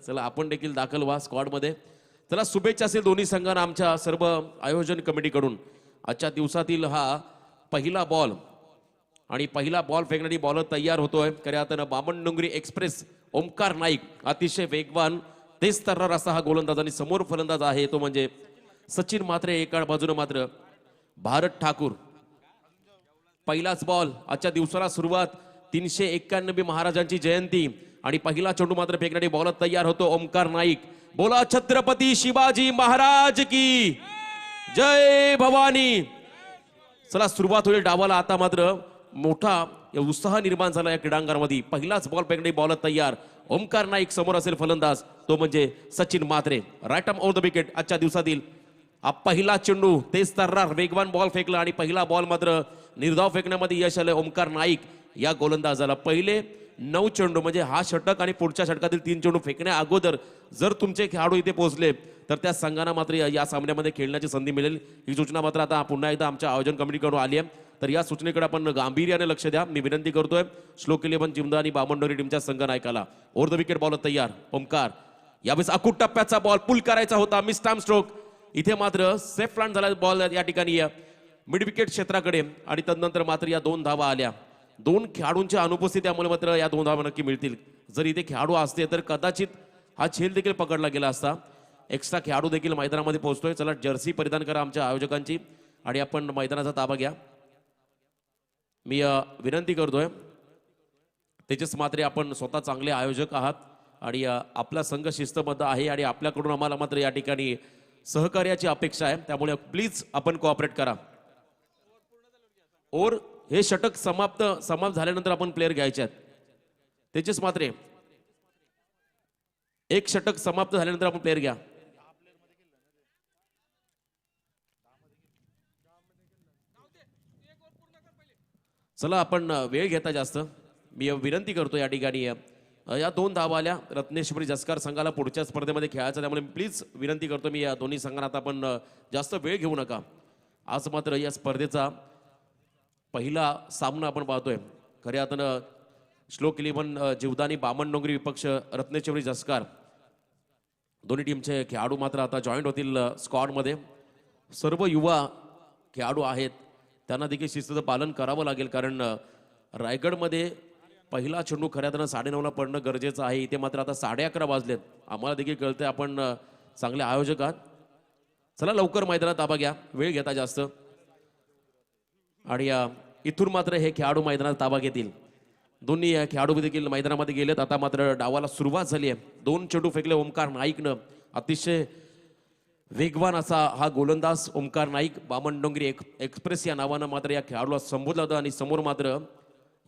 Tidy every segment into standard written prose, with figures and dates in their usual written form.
चला आपण देखील दाखल व्हा स्क्वॉड मध्ये. चला शुभेच्छा असेल दोन्ही संघांना आमच्या सर्व आयोजन कमिटीकडून. आजच्या दिवसातील हा पहिला बॉल आणि पहिला बॉल फेकण्यासाठी बॉलर तयार होतोय. खऱ्या अर्थानं बामणडोंगरी एक्सप्रेस ओमकार नाईक अतिशय वेगवान तेज तर्रार असा हा गोलंदाज आणि समोर फलंदाज आहे तो म्हणजे सचिन म्हात्रे. एका बाजूने मात्र भारत ठाकूर. पहिलाच बॉल आजच्या दिवसाला सुरुवात 391 महाराजांची जयंती आणि पहिला चेंडू मात्र फेकण्यासाठी बॉलर तयार होतो ओमकार नाईक. बोला छत्रपती शिवाजी महाराज की जय भवानी. चला सुरुवात होईल डावाला. आता मात्र मोठा उत्साह निर्माण झाला या क्रीडांगणामध्ये. पहिलाच बॉल फेकण्यासाठी बॉलर तयार ओमकार नाईक. समोर असेल फलंदाज तो म्हणजे Sachin Mhatre. Right arm on the wicket. आजच्या दिवसातील हा पहिला चेंडू तेज तर्रार वेगवान बॉल फेकला आणि पहिला बॉल मात्र निर्धाव फेकण्यामध्ये यश आलं ओमकार नाईक या गोलंदाजाला. पहिले 9 चेंडू म्हणजे हा षटक आणि पुढच्या षटकातील 3 चेंडू फेकण्या अगोदर जर तुमचे खेळाडू इथे पोहोचले तर त्या संघांना मात्र या सामन्यामध्ये खेळण्याची संधी मिळेल. ही सूचना मात्र आता पुन्हा एकदा आमच्या आयोजन कमिटीकडून आली आहे. तर या सूचनेकडे आपण गांभीर्याने लक्ष द्या. मी विनंती करतोय श्लोक 11 जिमदा आणि बामणडोंगरी टीमच्या संघ नायकाला. ओव्हर द विकेट बॉलर तयार ओमकार. यावेळेस अकूट टप्प्याचा बॉल पुल करायचा होता. Miss time stroke. इथे मात्र सेफ प्लांट झाला बॉल या ठिकाणी मिड विकेट क्षेत्राकडे आणि तदनंतर मात्र या 2 धावा आल्या. 2 खेळाडूंच्या अनुपस्थितीमुळे मात्र या 2 धावा नक्की मिळतील. जर इथे खेळाडू असते तर कदाचित हा झेल देखील पकडला गेला असता. एक्स्ट्रा खेळाडू देखील मैदानामध्ये पोहोचतोय. चला जर्सी परिधान करा आमच्या आयोजकांची आणि आपण मैदानाचा ताबा घ्या. मी विनंती करतोय तेजस म्हात्रे आपण स्वतः चांगले आयोजक आहात आणि आपला संघ शिस्तबद्ध आहे आणि आपल्याकडून आम्हाला मात्र या ठिकाणी सहकार्याची अपेक्षा आहे. त्यामुळे प्लीज आपण कोऑपरेट करा. ओव्हर हे षटक समाप्त झाल्यानंतर आपण प्लेयर घ्यायचे आहेत. तेजस म्हात्रे एक षटक समाप्त झाल्यानंतर आपण प्लेयर घ्या. चला आपण वेळ घेता जास्त. मी विनंती करतो या ठिकाणी या 2 धावा आल्या रत्नेश्वरी जसकार संघाला पुढच्या स्पर्धेमध्ये खेळायचं. त्यामुळे प्लीज विनंती करतो मी या दोन्ही संघांना आता आपण जास्त वेळ घेऊ नका. आज मात्र या स्पर्धेचा पहिला सामना आपण पाहतोय. खऱ्या अर्थानं श्लोक 11 जीवदानी बामणडोंगरी विपक्ष रत्नेश्वरी जसकार दोन्ही टीमचे खेळाडू मात्र आता जॉईंट होतील स्क्वॉडमध्ये. सर्व युवा खेळाडू आहेत त्यांना देखील शिस्तीचं पालन करावं लागेल कारण रायगडमध्ये पहिला चेंडू खऱ्या अर्थानं 9:30ला पडणं गरजेचं आहे. इथे मात्र आता 11:30 वाजलेत. आम्हाला देखील कळतंय आपण चांगले आयोजक आहात. चला लवकर मैदानात ताबा घ्या. वेळ घेता जास्त आणि इथून मात्र हे खेळाडू मैदानात ताबा घेतील. दोन्ही खेळाडू देखील मैदानामध्ये गेलेत. आता मात्र डावाला सुरुवात झाली आहे. 2 चेंडू फेकले ओमकार नाईकनं. अतिशय वेगवान असा हा गोलंदाज ओमकार नाईक. बामणडोंगरी एक्सप्रेस या नावानं मात्र या खेळाडूला संबोधलं होतं आणि समोर मात्र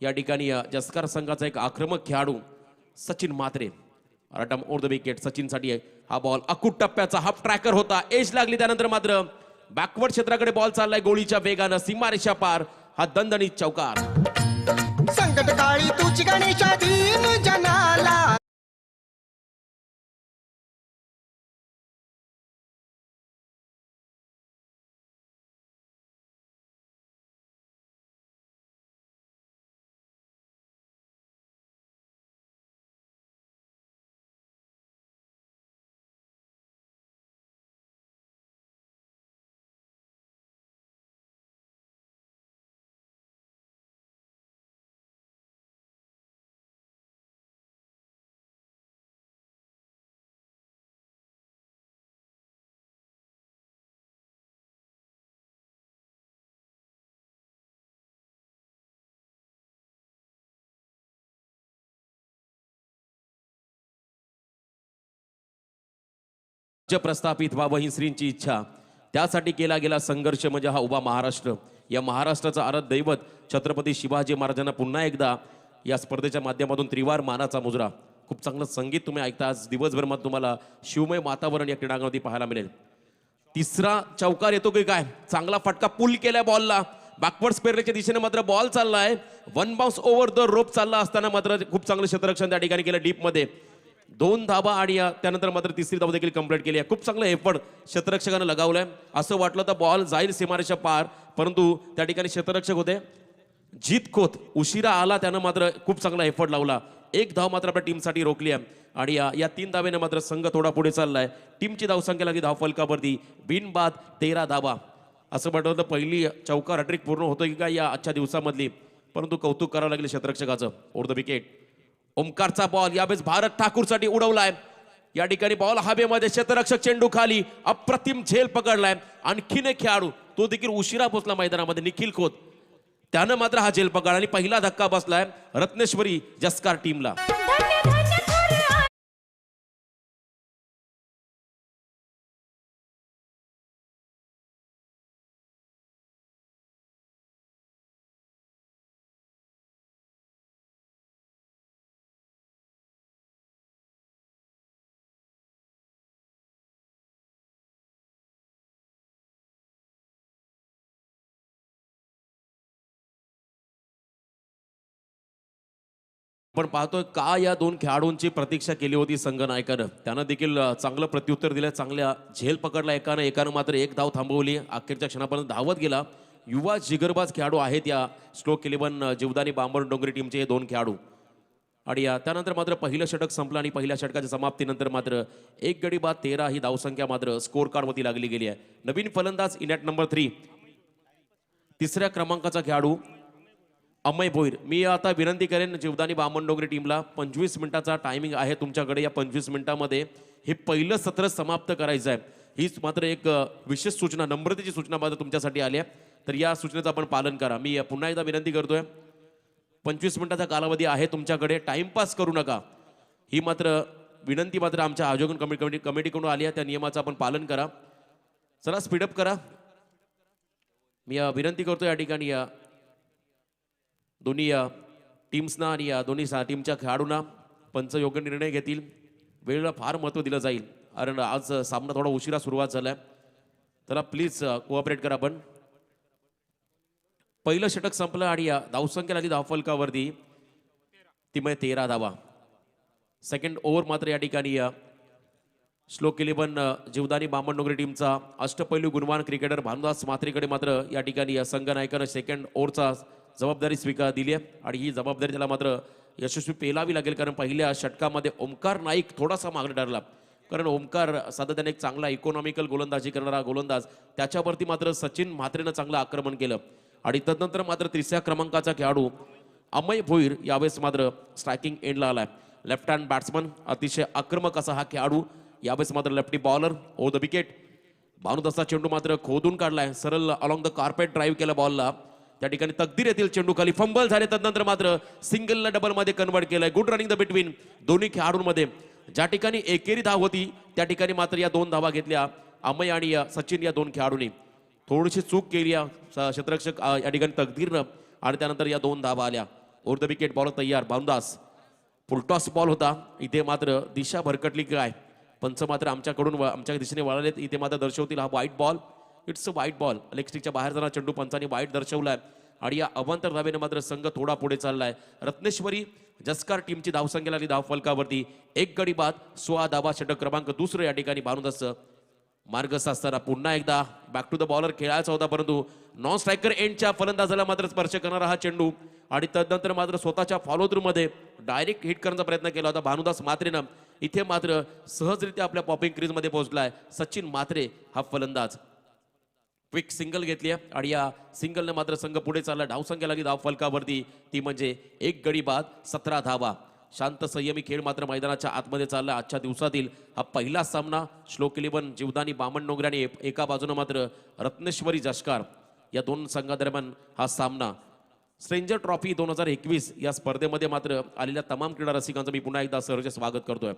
या ठिकाणी जसकार संघाचा एक आक्रमक खेळाडू Sachin Mhatre. Right on the wicket सचिनसाठी हा बॉल अकूट टप्प्याचा हाफ ट्रॅकर होता. एज लागली त्यानंतर मात्र बॅकवर्ड क्षेत्राकडे बॉल चाललाय गोळीच्या वेगानं. सीमारेषा पार हा दणदणीत चौकार. संकट काळी तुझी गणेशा दीन जनाला. प्रस्थापित व्हावं ही श्रींची इच्छा. त्यासाठी केला गेला संघर्ष म्हणजे हा उभा महाराष्ट्र. या महाराष्ट्राचं आराध्य दैवत छत्रपती शिवाजी महाराजांना पुन्हा एकदा या स्पर्धेच्या माध्यमातून त्रिवार मानाचा मुजरा. खूप चांगलं संगीत तुम्ही ऐकता. आज दिवसभर मग तुम्हाला शिवमय वातावरण या क्रीडांगणामध्ये पाहायला मिळेल. तिसरा चौकार येतो की काय. चांगला फटका पुल केलाय बॉलला. बॅकवर्ड स्पेअरच्या दिशेने मात्र बॉल चाललाय. 1 बाउन्स ओव्हर द रोप चालला असताना मात्र खूप चांगलं क्षेत्ररक्षण त्या ठिकाणी केलं डीपमध्ये. 2 धावा आणि त्यानंतर मात्र तिसरी धावा देखील कंप्लीट केली आहे. खूप चांगलं एफर्ट क्षेत्ररक्षकानं लगावलंय. असं वाटलं तर बॉल जाईल सीमारेषा पार परंतु त्या ठिकाणी क्षेत्ररक्षक होते जीत खोत उशिरा आला. त्यानं मात्र खूप चांगला एफर्ट लावला. एक धाव मात्र आपल्या टीमसाठी रोखली आहे आणि या 3 धावेने मात्र संघ थोडा पुढे चाललाय. टीमची धावसंख्या लागली धाव फलकावरती बिनबाद 13 धावा. असं वाटतं पहिली चौकार हॅट्रिक पूर्ण होतं की काय या आजच्या दिवसामधली, परंतु कौतुक करावं लागले क्षेत्ररक्षकाचं. ओव्हर द विकेट ओमकारचा बॉल यावेळेस भारत ठाकूरसाठी उडवलाय. या ठिकाणी बॉल हवेमध्ये, क्षेत्ररक्षक चेंडू खाली, अप्रतिम झेल पकडलाय. आणखीन एक खेळाडू तो देखील उशिरा पोहोचला मैदानामध्ये, निखिल खोत, त्यानं मात्र हा झेल पकडला आणि पहिला धक्का बसलाय रत्नेश्वरी जस्कार टीमला. पण पाहतोय का या 2 खेळाडूंची प्रतीक्षा केली होती संघ नायकानं. त्यानं देखील चांगलं प्रत्युत्तर दिलं, चांगल्या झेल पकडला एकानं मात्र एक धाव थांबवली. अखेरच्या क्षणापर्यंत धावत गेला. युवा जिगरबाज खेळाडू आहेत या स्ट्रोक 11 जीवदानी बांबर डोंगरी टीमचे हे 2 खेळाडू. आणि त्यानंतर मात्र पहिलं षटक संपलं आणि पहिल्या षटकाच्या समाप्तीनंतर मात्र 1 गडी बाद 13 ही धावसंख्या मात्र स्कोर कार्डवरती लागली गेली आहे. नवीन फलंदाज इन ॲट नंबर 3 तिसऱ्या क्रमांकाचा खेळाडू अमय भोईर. मी आता विनंती करेन जीवदानी बामण डोंगरी टीमला 25 मिनिटाचा टायमिंग आहे तुमच्याकडे. या 25 मिनिटामध्ये हे पहिलं सत्र समाप्त करायचं आहे. हीच मात्र एक विशेष सूचना, नम्रतेची सूचना मात्र तुमच्यासाठी आली आहे. तर या सूचनेचं आपण पालन करा. मी पुन्हा एकदा विनंती करतोय, 25 मिनिटाचा कालावधी आहे तुमच्याकडे, टाइमपास करू नका. ही मात्र विनंती मात्र आमच्या आयोजन कमिटीकडून आली आहे. त्या नियमाचं आपण पालन करा. चला स्पीडअप करा. मी विनंती करतो या ठिकाणी या दोन्ही टीम्सना आणि या दोन्ही टीमच्या खेळाडूंना पंच योग्य निर्णय घेतील. वेळेला फार महत्त्व दिलं जाईल कारण आज सामना थोडा उशिरा सुरुवात झाला आहे. तर प्लीज कोऑपरेट करा. आपण पहिलं षटक संपलं आणि धावसंख्या लागली धावफलकावरती ती म्हणजे 13 धावा. सेकंड ओव्हर मात्र या ठिकाणी श्लोक 11 जीवदानी बामण डोंगरी टीमचा अष्टपैलू गुणवान क्रिकेटर भानुदास म्हात्रेकडे मात्र या ठिकाणी संघ नायकानं सेकंड ओव्हरचा जबाबदारी स्वीकार दिली आहे. आणि ही जबाबदारी त्याला मात्र यशस्वी पेलावी लागेल कारण पहिल्या षटकामध्ये ओमकार नाईक थोडासा मागे ठरला. कारण ओमकार सातत्याने एक चांगला इकॉनॉमिकल गोलंदाजी करणारा गोलंदाज, त्याच्यावरती मात्र सचिन म्हात्रेनं चांगलं आक्रमण केलं. आणि तदनंतर मात्र 3ऱ्या क्रमांकाचा खेळाडू अमय भोईर यावेळेस मात्र स्ट्रायकिंग एंडला आलाय. लेफ्ट हँड बॅट्समन, अतिशय आक्रमक असा हा खेळाडू. यावेळेस मात्र lefty bowler. Over the wicket भानुदासचा चेंडू मात्र खोदून काढलाय, सरळ अलॉंग द कार्पेट ड्राईव्ह केला बॉलला. त्या ठिकाणी तकदीर येतील चेंडू खाली, फंबल झाले. तदनंतर मात्र सिंगलला डबलमध्ये कन्वर्ट केलंय. गुड रनिंग द बिटवीन दोन्ही खेळाडूंमध्ये. ज्या ठिकाणी एकेरी धाव होती त्या ठिकाणी मात्र या 2 धावा घेतल्या अमय आणि सचिन या 2 खेळाडूंनी. थोडीशी चूक केली या क्षेत्ररक्षक या ठिकाणी तकदीरनं आणि त्यानंतर या 2 धावा आल्या. ओव्हर द विकेट बॉल तयार. भानुदास फुलटॉस बॉल होता. इथे मात्र दिशा भरकटली काय, पंच मात्र आमच्याकडून आमच्या दिशेने वळालेत. इथे मात्र दर्शवतील हा वाईट बॉल. इट्स अ वाईट बॉल. लेग स्टिकच्या बाहेर जाणारा चेंडू पंचांनी वाईट दर्शवलाय आणि या अवांतर धावेने मात्र संघ थोडा पुढे चाललाय. रत्नेश्वरी जस्कार टीमची धावसंख्या लागली धाव फलकावरती 1 गडी बाद 16 धावा. षटक क्रमांक 2 या ठिकाणी भानुदासचं मार्ग साधताना पुन्हा एकदा बॅक टू द बॉलर खेळायचा होता, परंतु नॉन स्ट्रायकर एंडच्या फलंदाजाला मात्र स्पर्श करणारा हा चेंडू आणि तदनंतर मात्र स्वतःच्या फॉलो थ्रू मध्ये डायरेक्ट हिट करण्याचा प्रयत्न केला होता भानुदास म्हात्रेनं. इथे मात्र सहजरित्या आपल्या पॉपिंग क्रीजमध्ये पोहोचलाय सचिन म्हात्रे हा फलंदाज. क्विक सिंगल घेतली आहे आणि या सिंगलने मात्र संघ पुढे चालला. धावसंख्या लागली धाव फलकावरती ती म्हणजे 1 गडी बाद 17 धावा. शांत संयमी खेळ मात्र मैदानाच्या आतमध्ये चालला. आजच्या दिवसातील हा पहिला सामना श्लोक 11 जीवदानी बामण डोंगरे आणि एका बाजूने मात्र रत्नेश्वरी जस्कार या 2 संघादरम्यान हा सामना. स्ट्रेंजर ट्रॉफी 2021 या स्पर्धेमध्ये मात्र आलेल्या तमाम क्रीडा रसिकांचं मी पुन्हा एकदा सहर्ष स्वागत करतोय.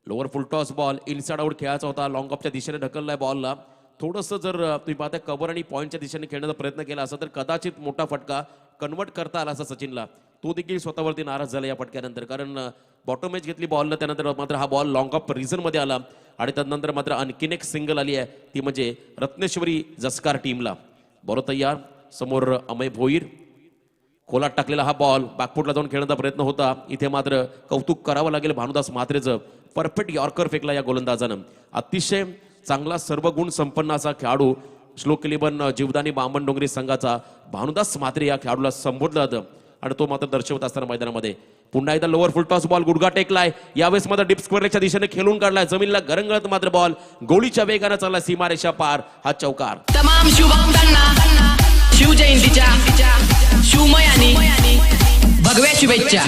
Lower full toss ball inside out खेळायचा होता. लॉंग ऑफच्या दिशेने ढकललाय बॉलला. थोडंसं जर तुम्ही पाहता कव्हर आणि पॉईंटच्या दिशेने खेळण्याचा प्रयत्न केला असता तर कदाचित मोठा फटका कन्वर्ट करता आला असता सचिनला. तो देखील स्वतःवरती नाराज झाला या फटक्यानंतर कारण बॉटम एज घेतली बॉलला. त्यानंतर मात्र हा बॉल लॉंग ऑफ रिझनमध्ये आला आणि त्यानंतर मात्र आणखीन एक सिंगल आली आहे ती म्हणजे रत्नेश्वरी जस्कार टीमला. बॉल तयार. समोर अमय भोईर. खोलात टाकलेला हा बॉल बॅकफुटला जाऊन खेळण्याचा प्रयत्न होता. इथे मात्र कौतुक करावं लागेल भानुदास म्हात्रेचं. परफेक्ट यॉर्कर फेकला या गोलंदाजानं. अतिशय चांगला सर्व गुण संपन्न असा खेळाडू श्लोक 11 जीवदानी बामण डोंगरी संघाचा भानुदास म्हात्रे या खेळाडूला संबोधलं जातं आणि तो मात्र दर्शवत असताना मैदानामध्ये पुन्हा एकदा लोअर फुल टॉस बॉल गुडघा टेकलाय. यावेळेस मात्र डीप स्क्वेअर लेगच्या दिशेने खेळून काढलाय. जमिनीला गरंगळत मात्र बॉल गोळीच्या वेगाने चालला सीमारेषा पार. हा चौकार. तमाम शुभभक्तांना शिवजयंतीच्या शिवमय आणि भगव्या शुभेच्छा.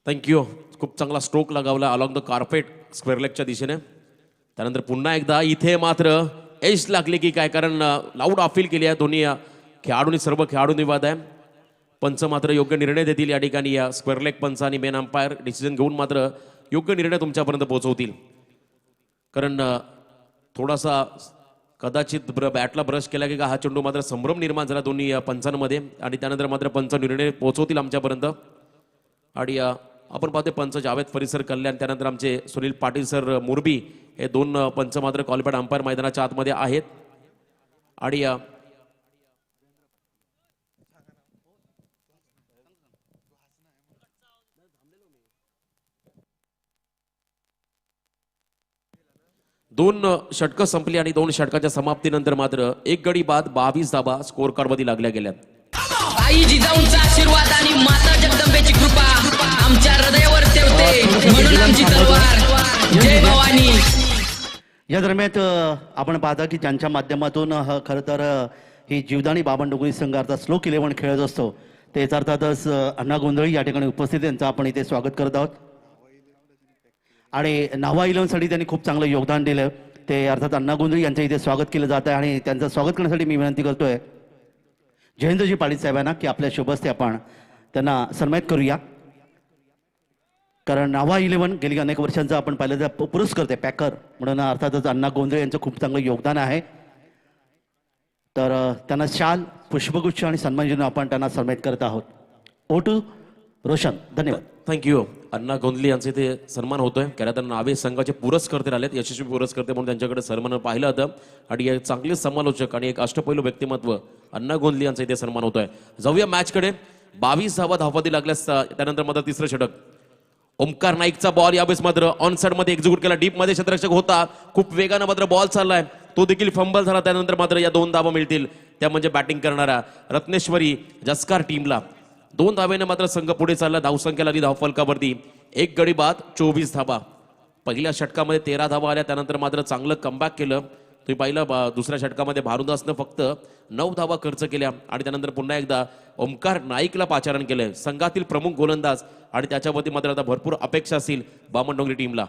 थँक्यू. खूप चांगला स्ट्रोक लगावला अलॉंग द कार्पेट स्क्वेअर लेगच्या दिशेने. त्यानंतर पुन्हा एकदा इथे मात्र एज लागले की काय, कारण लाऊड अपील केली आहे दोन्ही खेळाडूंनी. सर्व खेळाडूंनी वाद आहे. पंच मात्र योग्य निर्णय देतील या ठिकाणी. या स्क्वेअर लेग पंच आणि मेन अंपायर डिसिजन घेऊन मात्र योग्य निर्णय तुमच्यापर्यंत पोहोचवतील. कारण थोडासा कदाचित बॅटला ब्रश केला की हा चेंडू मात्र संभ्रम निर्माण झाला दोन्ही पंचांमध्ये. आणि त्यानंतर मात्र पंच निर्णय पोहोचवतील आमच्यापर्यंत. आणि आपण पाहतोय पंच जावेद फरीसर कल्याण, त्यानंतर आमचे सुनील पाटील सर मोरबी हे दोन पंच मात्र क्वालिफाईड अंपायर मैदानाच्या आतमध्ये आहेत. आणि दोन षटकं संपली आणि दोन षटकाच्या समाप्तीनंतर मात्र एक गडी बाद 22 धाबा स्कोर कार्डमध्ये लागल्या गेल्यात. आई जिजाऊंचा आशीर्वाद आणि माता जगदंबेची कृपा आमच्या हृदयावर ठेवते म्हणून आमची तलवार. जय भवानी. या दरम्यान आपण पाहता की ज्यांच्या माध्यमातून खरं तर ही जीवदानी बाबन डोंगरी संघ अर्थात स्लोक 11 खेळत असतो तेच अर्थातच अण्णा गोंधळी या ठिकाणी उपस्थित. त्यांचं आपण इथे स्वागत करत आहोत. आणि नावा 11साठी त्यांनी खूप चांगलं योगदान दिलं. ते अर्थात अण्णा गोंधळी यांचं इथे स्वागत केलं जात आहे. आणि त्यांचं स्वागत करण्यासाठी मी विनंती करतोय जयेंद्रजी पाटील साहेबांना की आपल्या शुभस्ते आपण त्यांना सन्मानित करूया. कारण नावा 11 गेली अनेक वर्षांचा आपण पाहिलं तर पुरस्कार आहे पॅकर म्हणून अर्थातच अण्णा गोंधळे यांचं खूप चांगलं योगदान आहे. तर त्यांना शाल पुष्पगुच्छ आणि सन्मानचिन्ह आपण त्यांना सन्मानित करत आहोत. ओटू रोशन. धन्यवाद. थँक्यू. अण्णा गोंधली यांचे इथे सन्मान होतोय. कारण तर नावे संघाचे पुरस्कर्ते आलेत, यशस्वी पुरस्कर्ते म्हणून त्यांच्याकडे सन्मान पाहिलं होतं. आणि एक चांगले समालोचक आणि एक अष्टपैलू व्यक्तिमत्व अण्णा गोंधली यांचा इथे सन्मान होतोय. जाऊया मॅचकडे. 22 धावा धावपदी लागल्यास त्यानंतर मात्र तिसरं षटक. ओमकार नाईकचा बॉल यावेळेस मात्र ऑन साइड मध्ये एक्झिक्यूट केला. डीप मध्ये क्षेत्ररक्षक होता, खूप वेगानं मात्र बॉल चाललाय, तो देखील फंबल झाला. त्यानंतर मात्र या 2 धावा मिळतील, त्या म्हणजे बॅटिंग करणारा रत्नेश्वरी जस्कार टीमला. 2 धावेने मात्र संघ पुढे चालला. धावसंख्या लागली धावफलकावरती 1 गडी बाद 24 धावा. पहिल्या षटकामध्ये 13 धावा आल्या. त्यानंतर मात्र चांगलं कमबॅक केलं. तुम्ही पाहिलं दुसऱ्या षटकामध्ये भारुदासनं फक्त 9 धावा खर्च केल्या. आणि त्यानंतर पुन्हा एकदा ओमकार नाईकला पाचारण केलंय, संघातील प्रमुख गोलंदाज. आणि त्याच्यावरती मात्र आता भरपूर अपेक्षा असतील बामणडोंगरी टीमला.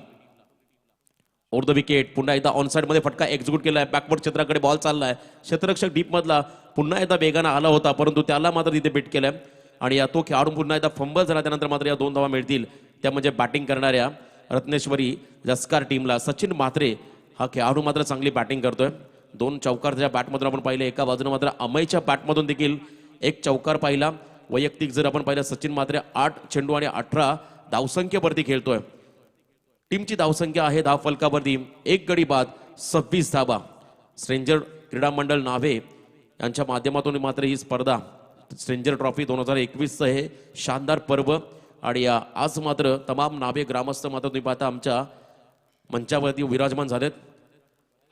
ओव्हर द विकेट पुन्हा एकदा ऑन साइड मध्ये फटका एक्झिक्यूट केलाय. बॅकवर्ड क्षेत्राकडे बॉल चाललाय. क्षेत्ररक्षक डीप मधला पुन्हा एकदा वेगानं आला होता, परंतु त्याला मात्र तिथे बीट केलंय. आणि या तो खेळाडू पुन्हा एकदा फंबल झाला. त्यानंतर मात्र या 2 धावा मिळतील, त्या म्हणजे बॅटिंग करणाऱ्या रत्नेश्वरी जस्कार टीमला. सचिन म्हात्रे हा खेळाडू मात्र चांगली बॅटिंग करतोय. 2 चौकार त्याच्या बॅटमधून आपण पाहिले. एका बाजूने मात्र अमयच्या बॅटमधून देखील 1 चौकार पाहिला. वैयक्तिक जर आपण पाहिलं सचिन म्हात्रे 8 चेंडू आणि 18 धावसंख्येवरती खेळतोय. टीमची धावसंख्या आहे धावफलकावरती 1 गडी बाद 26 धावा. स्ट्रेंजर क्रीडा मंडळ नावे यांच्या माध्यमातून मात्र ही स्पर्धा स्ट्रेंजर ट्रॉफी 2021 हे शानदार पर्व. आणि आज मात्र तमाम नावे ग्रामस्थ मात्र तुम्ही पाहता आमच्या मंचावरती विराजमान झालेत.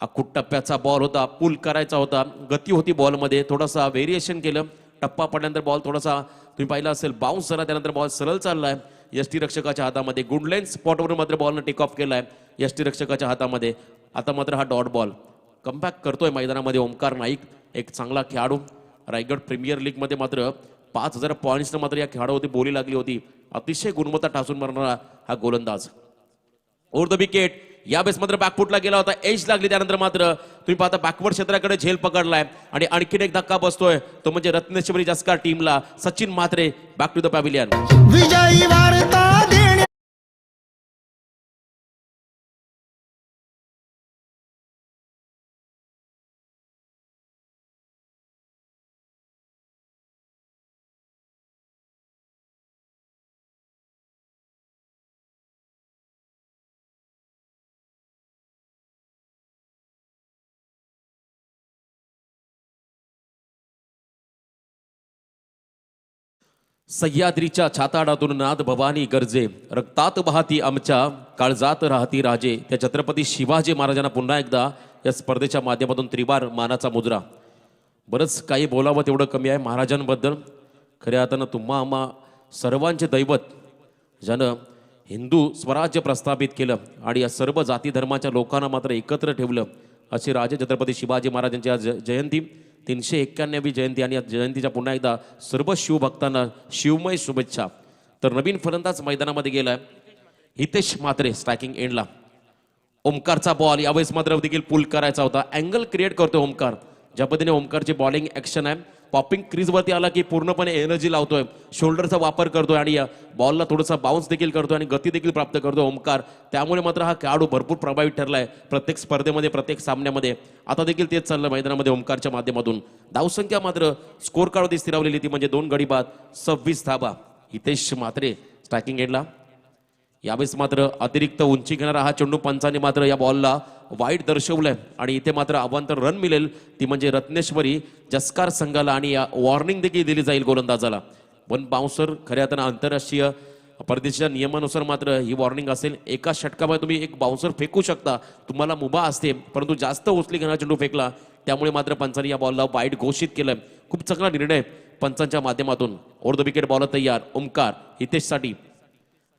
हा खूप टप्प्याचा बॉल होता, पुल करायचा होता, गती होती बॉलमध्ये, थोडासा व्हेरिएशन केलं. टप्पा पडल्यानंतर बॉल थोडासा तुम्ही पाहिला असेल बाउन्स झाला. त्यानंतर बॉल सरळ चाललाय यष्टी रक्षकाच्या हातामध्ये. गुडलाईन स्पॉटवरून मात्र बॉलनं टेक ऑफ केलाय यष्टी रक्षकाच्या हातामध्ये. आता मात्र हा डॉट बॉल कमबॅक करतोय मैदानामध्ये ओमकार नाईक, एक चांगला खेळाडू. रायगड प्रीमियर लीग मध्ये मात्र 5000 पॉईंट्सनं मात्र या खेळाडूवरती बोली लागली होती. अतिशय गुणवत्ता टासून मारणारा हा गोलंदाज. ओव्हर द विकेट यावेळेस मात्र बॅकफुटला गेला होता, एज लागली. त्यानंतर मात्र तुम्ही पाहता बॅकवर्ड क्षेत्राकडे झेल पकडलाय. आणि आणखीन एक धक्का बसतोय, तो म्हणजे रत्नेश्वरी जस्कार टीमला. Sachin Mhatre back to the pavilion. विजयी वार्ता सह्याद्रीच्या छाताडातून नाद भवानी गरजे, रक्तात वाहती आमच्या, काळजात राहती राजे. त्या छत्रपती शिवाजी महाराजांना पुन्हा एकदा या स्पर्धेच्या माध्यमातून त्रिवार मानाचा मुजरा. बरंच काही बोलावं तेवढं कमी आहे महाराजांबद्दल. खऱ्या अर्थानं तुम्हा आम्हा सर्वांचे दैवत, ज्यानं हिंदू स्वराज्य प्रस्थापित केलं आणि या सर्व जाती धर्माच्या लोकांना मात्र एकत्र ठेवलं, अशी राजे छत्रपती शिवाजी महाराजांची आज जयंती, 391वी जयंती. आणि या जयंतीच्या पुन्हा एकदा सर्व शिवभक्तांना शिवमय शुभेच्छा. तर नवीन फलंदाज मैदानामध्ये गेलाय हितेश म्हात्रे स्ट्रायकिंग एंडला. ओमकारचा बॉल यावेळेस मात्र देखील पुल करायचा होता. अँगल क्रिएट करतोय ओमकार. ज्या पद्धतीने ओमकारची बॉलिंग ॲक्शन आहे, पॉपिंग क्रीजवरती आला की पूर्णपणे एनर्जी लावतोय, शोल्डरचा वापर करतोय आणि या बॉलला थोडासा बाउन्स देखील करतोय आणि गती देखील प्राप्त करतोय ओमकार. त्यामुळे मात्र हा खेळाडू भरपूर प्रभावित ठरलाय प्रत्येक स्पर्धेमध्ये, प्रत्येक सामन्यामध्ये. आता देखील तेच चाललं मैदानामध्ये ओमकारच्या माध्यमातून. धावसंख्या मात्र स्कोर कार्डवरती स्थिरावलेली ती म्हणजे 2 गडी बाद 26 धाबा. हितेश म्हात्रे स्ट्रायकिंग एंडला. यावेळेस मात्र अतिरिक्त उंची घेणारा हा चेंडू पंचाने मात्र या बॉलला वाईट दर्शवलंय आणि इथे मात्र अवांतर रन मिळेल ती म्हणजे रत्नेश्वरी जस्कार संघाला. आणि या वॉर्निंग देखील दिली जाईल गोलंदाजाला. 1 बाउन्सर. खऱ्या अर्थानं आंतरराष्ट्रीय परदेशाच्या नियमानुसार मात्र ही वॉर्निंग असेल. एका षटकामध्ये तुम्ही 1 बाउन्सर फेकू शकता, तुम्हाला मुभा असते, परंतु जास्त उचली घेणारा चेंडू फेकला त्यामुळे मात्र पंचांनी या बॉलला वाईट घोषित केलंय. खूप चांगला निर्णय पंचांच्या माध्यमातून. ओव्हर द विकेट बॉलर तयार. ओमकार हितेशसाठी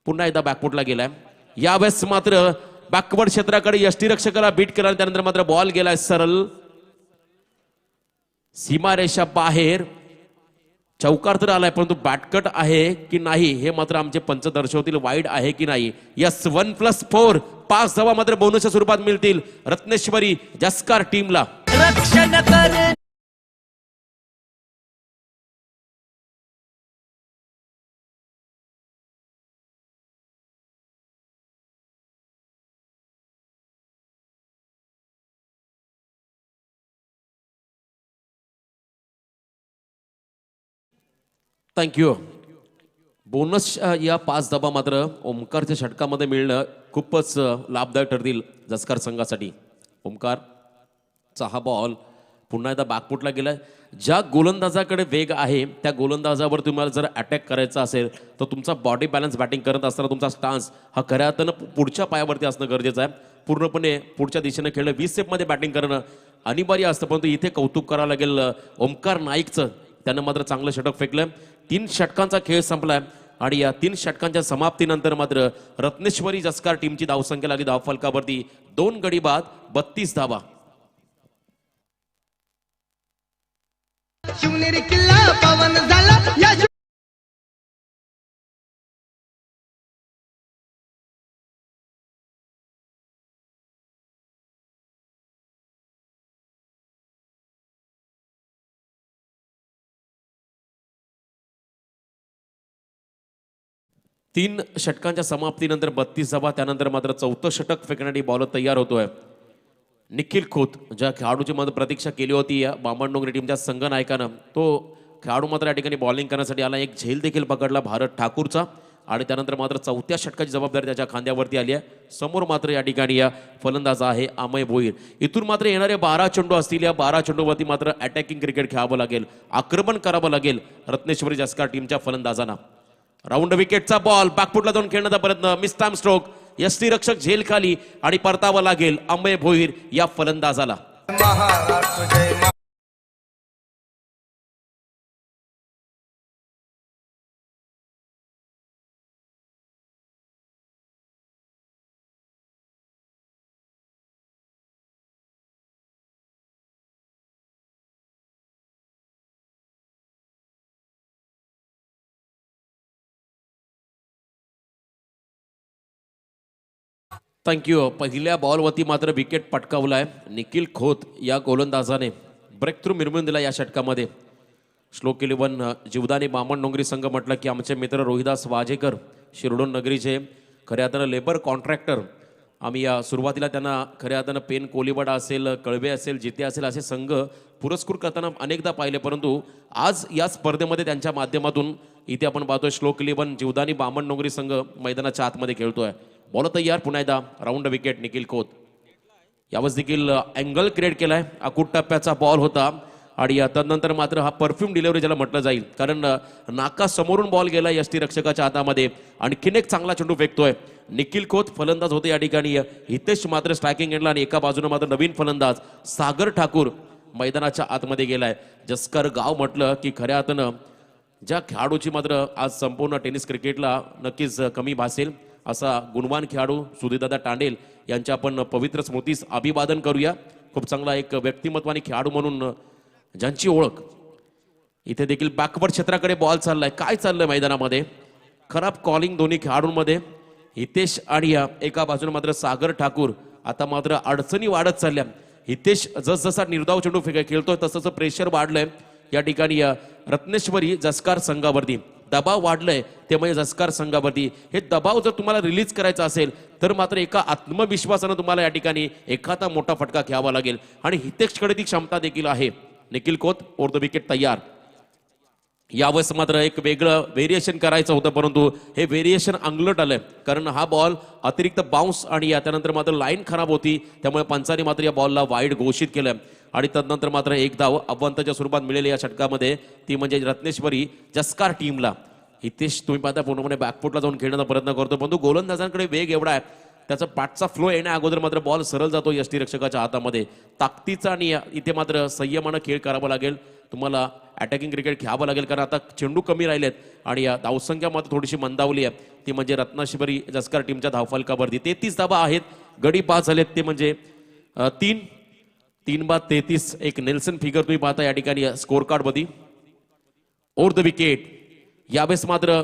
पुन्हा एकदा बॅकफुटला गेलाय. यावेळेस मात्र बॅकवर्ड क्षेत्राकडे यष्टीरक्षकाला बीट केला. त्यानंतर मात्र बॉल गेलाय सरळ सीमारेषा बाहेर. चौकार तर आलाय परंतु बॅटकट आहे की नाही हे मात्र आमचे पंच दर्शवतील. वाईड आहे की नाही. यस 1+4 5 धावा मात्र बोनसच्या स्वरूपात मिळतील रत्नेश्वरी जस्कार टीमला. रक्षण कर. थँक्यू. बोनस या 5 धाबा मात्र ओमकारच्या षटकामध्ये मिळणं खूपच लाभदायक ठरतील जस्कार संघासाठी. ओमकारचा हा बॉल पुन्हा एकदा बॅकफुटला गेलाय. ज्या गोलंदाजाकडे वेग आहे त्या गोलंदाजावर तुम्हाला जर अटॅक करायचा असेल तर तुमचा बॉडी बॅलन्स बॅटिंग करत असताना तुमचा स्टान्स हा खऱ्या अर्थानं पुढच्या पायावरती असणं गरजेचं आहे. पूर्णपणे पुढच्या दिशेने खेळणं, 20 स्टेपमध्ये बॅटिंग करणं अनिवार्य असतं. परंतु इथे कौतुक करावं लागेल ओमकार नाईकचं. त्यानं मात्र चांगलं षटक फेकलं. 3 षटकांचा खेळ संपलाय आणि या 3 षटकांच्या समाप्तीनंतर मात्र रत्नेश्वरी जस्कार टीमची धावसंख्या लागली धाव फलकावरती 2 गडी बाद 32 धावा. शिवनेरी किल्ला पावन झाला या 3 षटकांच्या समाप्तीनंतर 32 धावा. त्यानंतर मात्र 4थं षटक फेकण्यासाठी बॉलर तयार होतोय निखिल खोत. ज्या खेळाडूची मात्र प्रतीक्षा केली होती या बामणडोंगरी टीमच्या संघनायकानं, तो खेळाडू मात्र या ठिकाणी बॉलिंग करण्यासाठी आला. एक झेल देखील पकडला भारत ठाकूरचा आणि त्यानंतर मात्र 4थ्या षटकाची जबाबदारी त्याच्या खांद्यावरती आली आहे. समोर मात्र या ठिकाणी या फलंदाज आहे अमय भोईर. इथून मात्र येणारे 12 चेंडू असतील. या 12 चेंडूवरती मात्र अटॅकिंग क्रिकेट खेळावं लागेल, आक्रमण करावं लागेल रत्नेश्वरी जस्कार टीमच्या फलंदाजांना. राऊंड विकेटचा बॉल बॅकफुटला जाऊन खेळण्याचा प्रयत्न, मिस्टाम स्ट्रोक, यष्टीरक्षक झेल खाली आणि परतावं लागेल अमय भोईर या फलंदाजाला. महाराष्ट्र जय थँक्यू. पहिल्या बॉलवरती मात्र विकेट पटकावलाय निखिल खोत या गोलंदाजाने. ब्रेक थ्रू मिरवून दिला या षटकामध्ये. श्लोक 11 जीवदानी बामणडोंगरी संघ म्हटलं की आमचे मित्र रोहिदास वाजेकर शिरडोन नगरीचे खऱ्या अर्थानं लेबर कॉन्ट्रॅक्टर. आम्ही या सुरुवातीला त्यांना खऱ्या अर्थानं पेन कोलीवाडा असेल, कळवे असेल, जिते असेल असे संघ पुरस्कृत करताना अनेकदा पाहिले. परंतु आज या स्पर्धेमध्ये त्यांच्या माध्यमातून इथे आपण पाहतोय श्लोक 11 जीवदानी बामणडोंगरी संघ मैदानाच्या आतमध्ये खेळतोय. बॉल तयार. पुन्हा एकदा राऊंड विकेट निखिल खोत. यावेळेस देखील अँगल क्रिएट केलाय. अकूट टप्प्याचा बॉल होता आणि तदनंतर मात्र हा परफ्यूम डिलिव्हरी ज्याला म्हटलं जाईल, कारण नाका समोरून बॉल गेला यष्टीरक्षकाच्या हातामध्ये. आणखीन एक चांगला चेंडू फेकतोय निखिल खोत, फलंदाज होते या ठिकाणी. हितेश मात्र स्ट्रायकिंग एंडला आणि एका बाजूने मात्र नवीन फलंदाज सागर ठाकूर मैदानाच्या आतमध्ये गेलाय. जसकर गाव म्हटलं की खऱ्या अर्थानं ज्या खेळाडूची मात्र आज संपूर्ण टेनिस क्रिकेटला नक्कीच कमी भासेल असा गुणवान खेळाडू सुधीरदादा तांडेल यांच्या आपण पवित्र स्मृतीस अभिवादन करूया. खूप चांगला एक व्यक्तिमत्वाने खेळाडू म्हणून ज्यांची ओळख. इथे देखील बॅकवर्ड क्षेत्राकडे बॉल चाललाय. काय चाललंय मैदानामध्ये? खराब कॉलिंग दोन्ही खेळाडूंमध्ये. हितेश आणि एका बाजूने मात्र सागर ठाकूर. आता मात्र अडचणी वाढत चालल्या. हितेश जसजसा निर्धाव चेंडू खेळतोय तसं प्रेशर वाढलंय या ठिकाणी रत्नेश्वरी जसकार संघावरती. दबाव वाढलंय ते म्हणजे जसकार संघावरती. हे दबाव जर तुम्हाला रिलीज करायचा असेल तर मात्र एका आत्मविश्वासानं तुम्हाला या ठिकाणी एखादा मोठा फटका घ्यावा लागेल आणि हितेशकडे ती क्षमता देखील आहे. Nikhil Khot over the wicket तयार. यावेळेस मात्र एक वेगळं व्हेरिएशन करायचं होतं, परंतु हे व्हेरिएशन अंगलट आलंय कारण हा बॉल अतिरिक्त बाउन्स आणि त्यानंतर मात्र लाईन खराब होती. त्यामुळे पंचाने मात्र या बॉलला वाईड घोषित केलं आणि तदनंतर मात्र एक धाव अव्वंताच्या स्वरूपात मिळेल या षटकामध्ये, ती म्हणजे रत्नेश्वरी जसकार टीमला. हितेश तुम्ही पाहता पूर्णपणे बॅकफुटला जाऊन खेळण्याचा प्रयत्न करतो, परंतु गोलंदाजांकडे वेग एवढा आहे त्याचा पाठचा फ्लो येण्या अगोदर मात्र बॉल सरळ जातो यष्टीरक्षकाच्या हातामध्ये. ताकदीचा आणि इथे मात्र संयमानं खेळ करावा लागेल तुम्हाला. अटॅकिंग क्रिकेट खेळावं लागेल कारण आता चेंडू कमी राहिलेत आणि या धावसंख्या मात्र थोडीशी मंदावली आहे, ती म्हणजे रत्नेश्वरी जसकार टीमच्या धावफलकावरती 33 धावा आहेत. गडी 5 झालेत, ते म्हणजे 3 एक नेल्सन फिगर तुम्ही पाहता या ठिकाणी स्कोर कार्ड मध्ये. Over the wicket. यावेळेस मात्र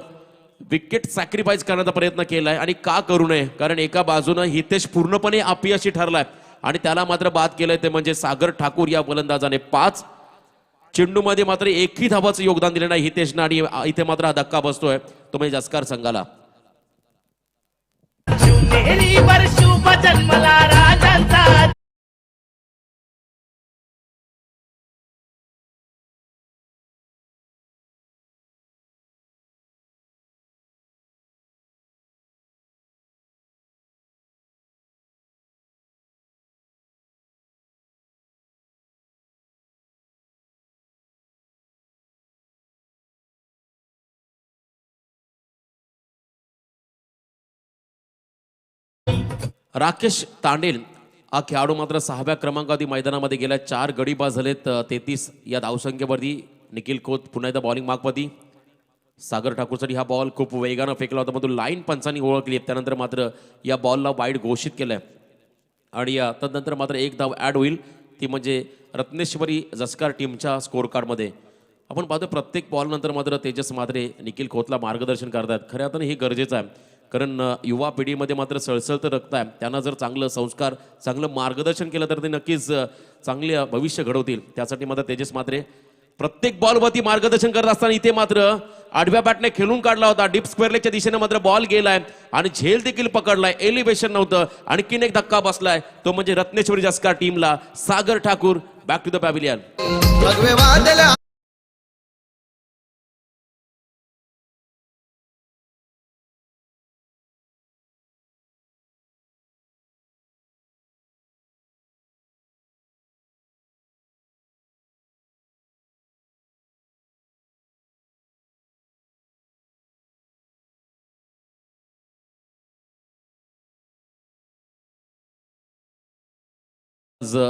विकेट सॅक्रिफाईस करण्याचा प्रयत्न केलाय आणि का करू नये, कारण एका बाजूनं हितेश पूर्णपणे अपयशी ठरलाय आणि त्याला मात्र बाद केलंय ते म्हणजे सागर ठाकूर या फलंदाजाने. 5 चेंडूमध्ये मात्र एकही धावाचं योगदान दिलं नाही हितेशनं आणि इथे मात्र हा धक्का बसतोय तो म्हणजे जसकार संघाला. शिवनेरीवर शुभ जन्मला राजांचा. राकेश तांडेल हा खेळाडू मात्र 6व्या क्रमांकावरती मैदानामध्ये गेला. 4 गडी बाद झालेत 33 या धावसंख्येवरती. निखिल खोत पुन्हा एकदा बॉलिंग मार्कवरती. सागर ठाकूरसाठी हा बॉल खूप वेगानं फेकला होता, परंतु लाईन पंचांनी ओळखली. त्यानंतर मात्र या बॉलला वाईड घोषित केलंय आणि तदनंतर मात्र एक धाव ॲड होईल, ती म्हणजे रत्नेश्वरी जसकार टीमच्या स्कोर कार्डमध्ये. आपण पाहतो प्रत्येक बॉल नंतर मात्र तेजस मात्रे निखिल खोतला मार्गदर्शन करतात. खऱ्या अर्थाने हे गरजेचं आहे कारण युवा पिढीमध्ये मात्र सळसळतं रक्त आहे. त्यांना जर चांगलं संस्कार चांगलं मार्गदर्शन केलं तर ते नक्कीच चांगले भविष्य घडवतील. त्यासाठी मात्र तेजस मात्रे प्रत्येक बॉलवरती मार्गदर्शन करत असताना इथे मात्र आडव्या बॅटने खेळून काढला होता. डीप स्क्वेअर लेगच्या दिशेने मात्र बॉल गेलाय आणि झेल देखील पकडलाय. एलिव्हेशन नव्हतं. आणखीन एक धक्का बसलाय तो म्हणजे रत्नेश्वरी जसकार टीमला. Sagar Thakur back to the pavilion. भगवे वादळ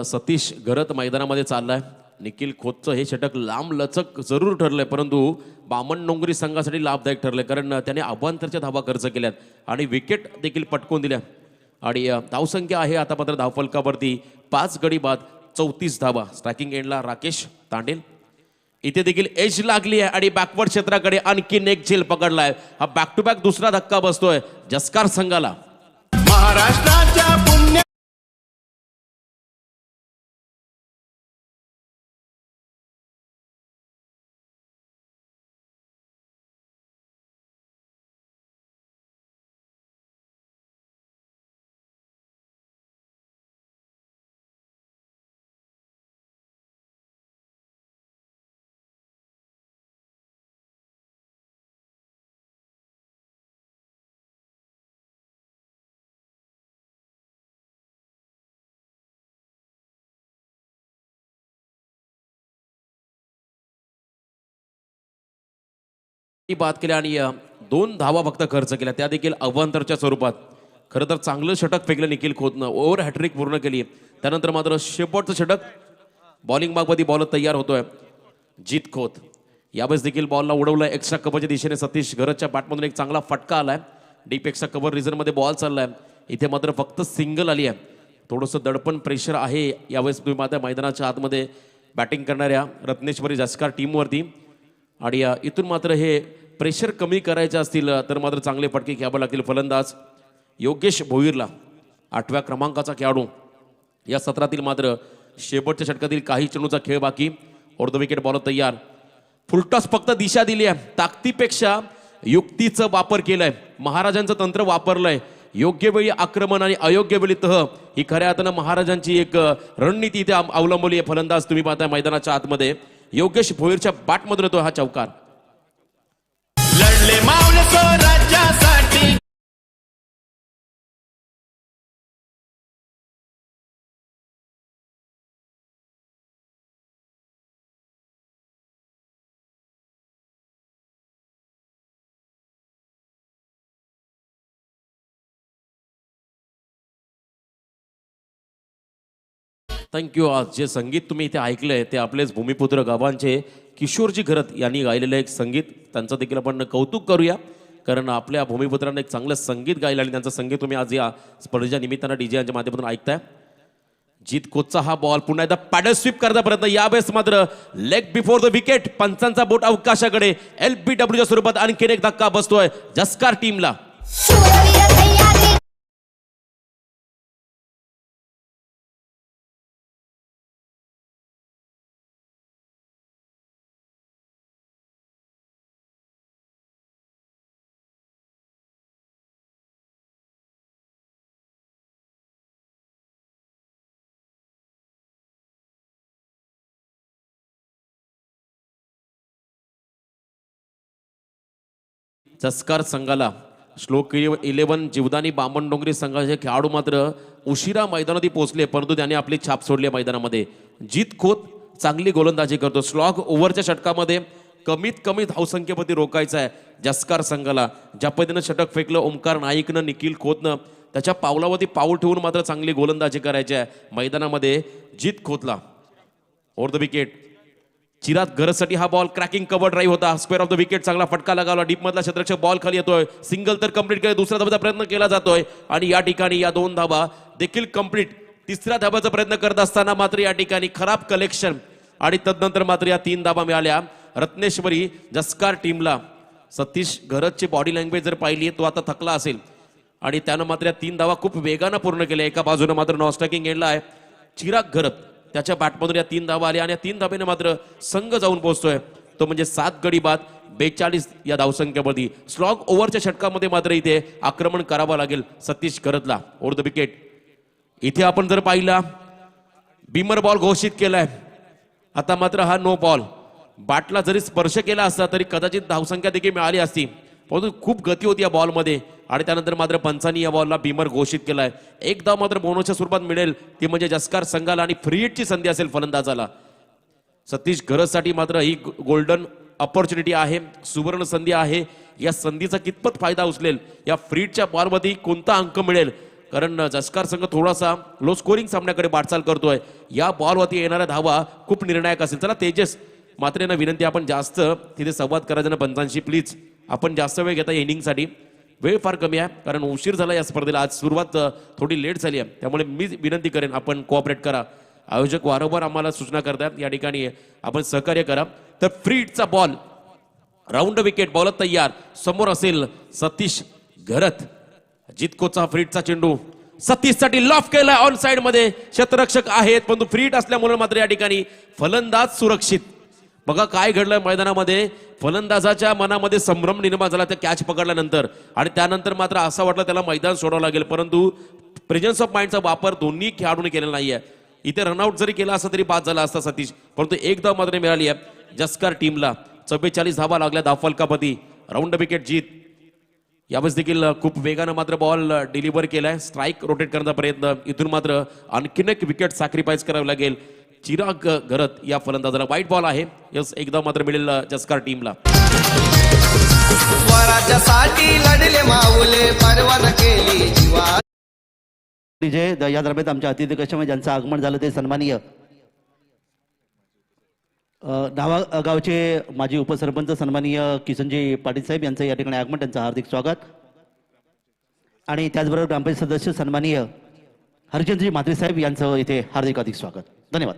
सतीश घरत मैदानामध्ये चाललाय. निखिल खोतचं हे षटक लांब लचक जरूर ठरलंय, परंतु बामण डोंगरी संघासाठी लाभदायक ठरलंय कारण त्याने अभांतरच्या धावा खर्च केल्यात आणि विकेट देखील पटकवून दिल्या. आणि धावसंख्या आहे आता मात्र धावफलकावरती 5 गडी बाद 34 धावा. स्ट्रायकिंग एंडला राकेश तांडेल. इथे देखील एज लागली आहे आणि बॅकवर्ड क्षेत्राकडे आणखीन एक झेल पकडलाय. हा बॅक टू बॅक दुसरा धक्का बसतोय जसकार संघाला. महाराष्ट्राच्या पुण्य ही बात केली आणि 2 धावा फक्त खर्च केल्या, त्या देखील अवांतरच्या स्वरूपात. खरं तर चांगलं षटक फेकलं निखिल खोतनं, ओव्हर हॅट्रिक पूर्ण केली. त्यानंतर मात्र शेवटचं षटक बॉलिंग मागमध्ये बॉल तयार होतोय जीत खोत. यावेळेस देखील बॉलला उडवलं एक्स्ट्रा कव्हरच्या दिशेने सतीश घरतच्या बॅटमधून एक चांगला फटका आलाय. डीप एक्स्ट्रा कव्हर रिझनमध्ये बॉल चाललाय. इथे मात्र फक्त सिंगल आली आहे. थोडंसं दडपण प्रेशर आहे यावेळेस तुम्ही मात्र मैदानाच्या आतमध्ये बॅटिंग करणाऱ्या रत्नेश्वरी जास्कार टीमवरती. आणि इथून मात्र हे प्रेशर कमी करायचे असतील तर मात्र चांगले फटके घ्यावे लागतील. फलंदाज योगेश भोईरला 8व्या क्रमांकाचा खेळाडू. या सत्रातील मात्र शेवटच्या षटकातील काही चेंडूचा खेळ बाकी. ऑर्ध विकेट बॉल तयार. फुलटॉस फक्त दिशा दिली आहे. ताकदीपेक्षा युक्तीचा वापर केलाय. महाराजांचं तंत्र वापरलंय. योग्य वेळी आक्रमण आणि अयोग्य वेळी तह ही खऱ्या अर्थानं महाराजांची एक रणनीती इथे अवलंबली आहे. फलंदाज तुम्ही पाहताय मैदानाच्या आतमध्ये योगेश भोईरच्या बॅटमधून येतो हा चौकार. लढले मावळे स्वराज्यासाठी. थँक्यू. आज जे संगीत तुम्ही इथे ऐकलंय ते आपलेच भूमिपुत्र गावांचे किशोरजी घरत यांनी गायलेलं एक संगीत. त्यांचं देखील आपण कौतुक करूया, कारण आपल्या भूमिपुत्रांना एक चांगलं संगीत गायलं आणि त्यांचं संगीत तुम्ही आज या स्पर्धेच्या निमित्तानं डीजे यांच्या माध्यमातून ऐकताय. जीत कोचचा हा बॉल पुन्हा एकदा पॅडल स्वीप करता प्रयत्न. यावेळेस मात्र लेग बिफोर द विकेट. पंचांचा बोट अवकाशाकडे. LBWच्या स्वरूपात आणखीन एक धक्का बसतोय जस्कार टीमला. जस्कार संघाला श्लोक 11 जीवदानी बामण डोंगरी संघाचे खेळाडू मात्र उशिरा मैदानात पोहोचले, परंतु त्याने आपली छाप सोडली मैदानामध्ये. जीत खोत चांगली गोलंदाजी करतो. स्लॉग ओव्हरच्या षटकामध्ये कमीत कमी धावसंख्येवरती रोखायचा आहे जस्कार संघाला. ज्या पद्धतीनं षटक फेकलं ओमकार नाईकनं, निखिल खोतनं, त्याच्या पावलावरती पाऊल ठेवून मात्र चांगली गोलंदाजी करायची आहे मैदानामध्ये जीत खोतला. ओव्हर द विकेट चिरात घरसाठी हा बॉल क्रॅकिंग कव्हर ड्राईव्ह होता. स्क्वेअर ऑफ द विकेट चांगला फटका लगावला. डीप मधला क्षेत्ररक्षक बॉल खाली येतोय. सिंगल तर कंप्लीट केलं. दुसऱ्या धाब्याचा प्रयत्न केला जातोय आणि या ठिकाणी या 2 धाबा देखील कंप्लीट. तिसऱ्या धाब्याचा प्रयत्न करत असताना मात्र या ठिकाणी खराब कलेक्शन आणि तदनंतर मात्र या 3 धाबा मिळाल्या रत्नेश्वरी जस्कार टीमला. सतीश घरतची बॉडी लँग्वेज जर पाहिली तो आता थकला असेल आणि त्यानं मात्र या 3 धावा खूप वेगानं पूर्ण केल्या. एका बाजूने मात्र नॉस्टॅकिंग एंडला आहे चिराग घरत. त्याच्या बॅटमधून या 3 धावा आल्या आणि या 3 धाब्याने मात्र संघ जाऊन पोहोचतोय तो म्हणजे 7 गडी बाद 42 या धावसंख्येमध्ये. स्लॉग ओव्हरच्या षटकामध्ये मात्र इथे आक्रमण करावं लागेल सतीश घरतला. ओव्हर द विकेट इथे आपण जर पाहिला बीमर बॉल घोषित केलाय. आता मात्र हा नो बॉल. बॅटला जरी स्पर्श केला असता तरी कदाचित धावसंख्या देखील मिळाली असती, परंतु खूप गती होती या बॉलमध्ये आणि त्यानंतर मात्र पंचांनी या बॉलला बीमर घोषित केलाय. एकदा मात्र बोनसच्या स्वरूपात मिळेल ती म्हणजे जस्कार संघाला आणि फ्री हिटची संधी असेल फलंदाजाला. सतीश घरसाठी मात्र ही गोल्डन ऑपॉर्च्युनिटी आहे, सुवर्ण संधी आहे. या संधीचा कितपत फायदा उचलेल, या फ्री हिटच्या बॉलमध्ये कोणता अंक मिळेल, कारण जस्कार संघ थोडासा लो स्कोरिंग सामन्याकडे वाटचाल करतोय. या बॉलवरती येणाऱ्या धावा खूप निर्णायक असेल. चला तेजस मात्र यांना विनंती आपण जास्त तिथे संवाद करायचा ना पंचांशी प्लीज. आपण जास्त वेळ घेता इनिंगसाठी, वेळ फार कमी आहे कारण उशीर झाला या स्पर्धेला. आज सुरुवात थोडी लेट झाली आहे, त्यामुळे मी विनंती करेन आपण कोऑपरेट करा. आयोजक वारंवार आम्हाला सूचना करतात या ठिकाणी आपण सहकार्य करा. तर फ्री हिटचा बॉल राऊंड विकेट बॉल तयार. समोर असेल सतीश घरत. जितकोचा फ्री हिटचा चेंडू सतीशसाठी लॉफ केला ऑन साइड मध्ये. क्षेत्ररक्षक आहेत परंतु फ्री हिट असल्यामुळे मात्र या ठिकाणी फलंदाज सुरक्षित. बघा काय घडलं मैदानामध्ये. फलंदाजाच्या मनामध्ये संभ्रम निर्माण झाला त्या कॅच पकडल्यानंतर आणि त्यानंतर मात्र असं वाटलं त्याला मैदान सोडावं लागेल, परंतु प्रेझेन्स ऑफ माइंडचा वापर दोन्ही खेळाडूंनी केलेला नाहीये. इथे रनआउट जरी केला असता तरी बाद झाला असता सतीश, परंतु एक धाव मात्र मिळाली आहे जस्कार टीमला. 44 धावा लागल्या धावफलकापती. राऊंड विकेट जीत. यावेळेस देखील खूप वेगानं मात्र बॉल डिलिव्हर केलाय. स्ट्राईक रोटेट करण्याचा प्रयत्न. इथून मात्र आणखीन एक विकेट सॅक्रिफाईस करावी लागेल चिराग घरत या फलंदाजाला. वाईट बॉल आहे. यस एकदा मात्र मिळेल जस्कार टीमला. राज्यासाठी लढले माऊले परवान केली जीवा या दरम्यान आमच्या अतिथी कक्षामध्ये ज्यांचं आगमन झालं ते सन्माननीय नावा गावचे माजी उपसरपंच सन्माननीय किसनजी पाटील साहेब यांचं या ठिकाणी आगमन, त्यांचं हार्दिक स्वागत. आणि त्याचबरोबर ग्रामपंचायत सदस्य सन्माननीय हरिचंद्रजी म्हात्रे साहेब यांचं इथे हार्दिक स्वागत. धन्यवाद.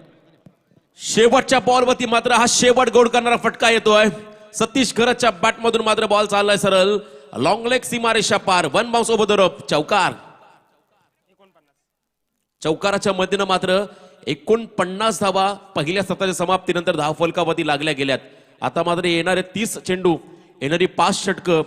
शेवटच्या बॉलवरती मात्र हा शेवट गोड करणारा फटका येतोय. सतीश खरच्या बॅटमधून मात्र बॉल चाललाय सरळ लॉंग लेग सीमारेषा पार. One bounce over the rope. चौकाराच्या मध्येनं मात्र 49 धावा पहिल्या सत्राच्या समाप्तीनंतर धावफलकावरती लागल्या गेल्यात. आता मात्र येणारे 30 चेंडू, येणारी 5 षटकं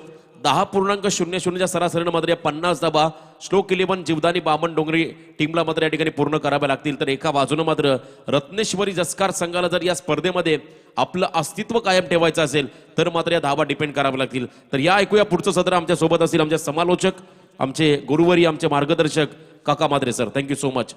10.00च्या सरासरीनं मात्र या 50 धावा श्लोक 11 जीवदानी बामण डोंगरी टीमला मात्र या ठिकाणी पूर्ण कराव्या लागतील. तर एका बाजूनं मात्र रत्नेश्वरी जसकार संघाला जर या स्पर्धेमध्ये आपलं अस्तित्व कायम ठेवायचं असेल तर मात्र या धावा डिपेंड कराव्या लागतील. तर या ऐकूया पुढचं सत्र आमच्या सोबत असतील आमचे समालोचक, आमचे गुरुवरी, आमचे मार्गदर्शक काका मात्रे सर. Thank you so much.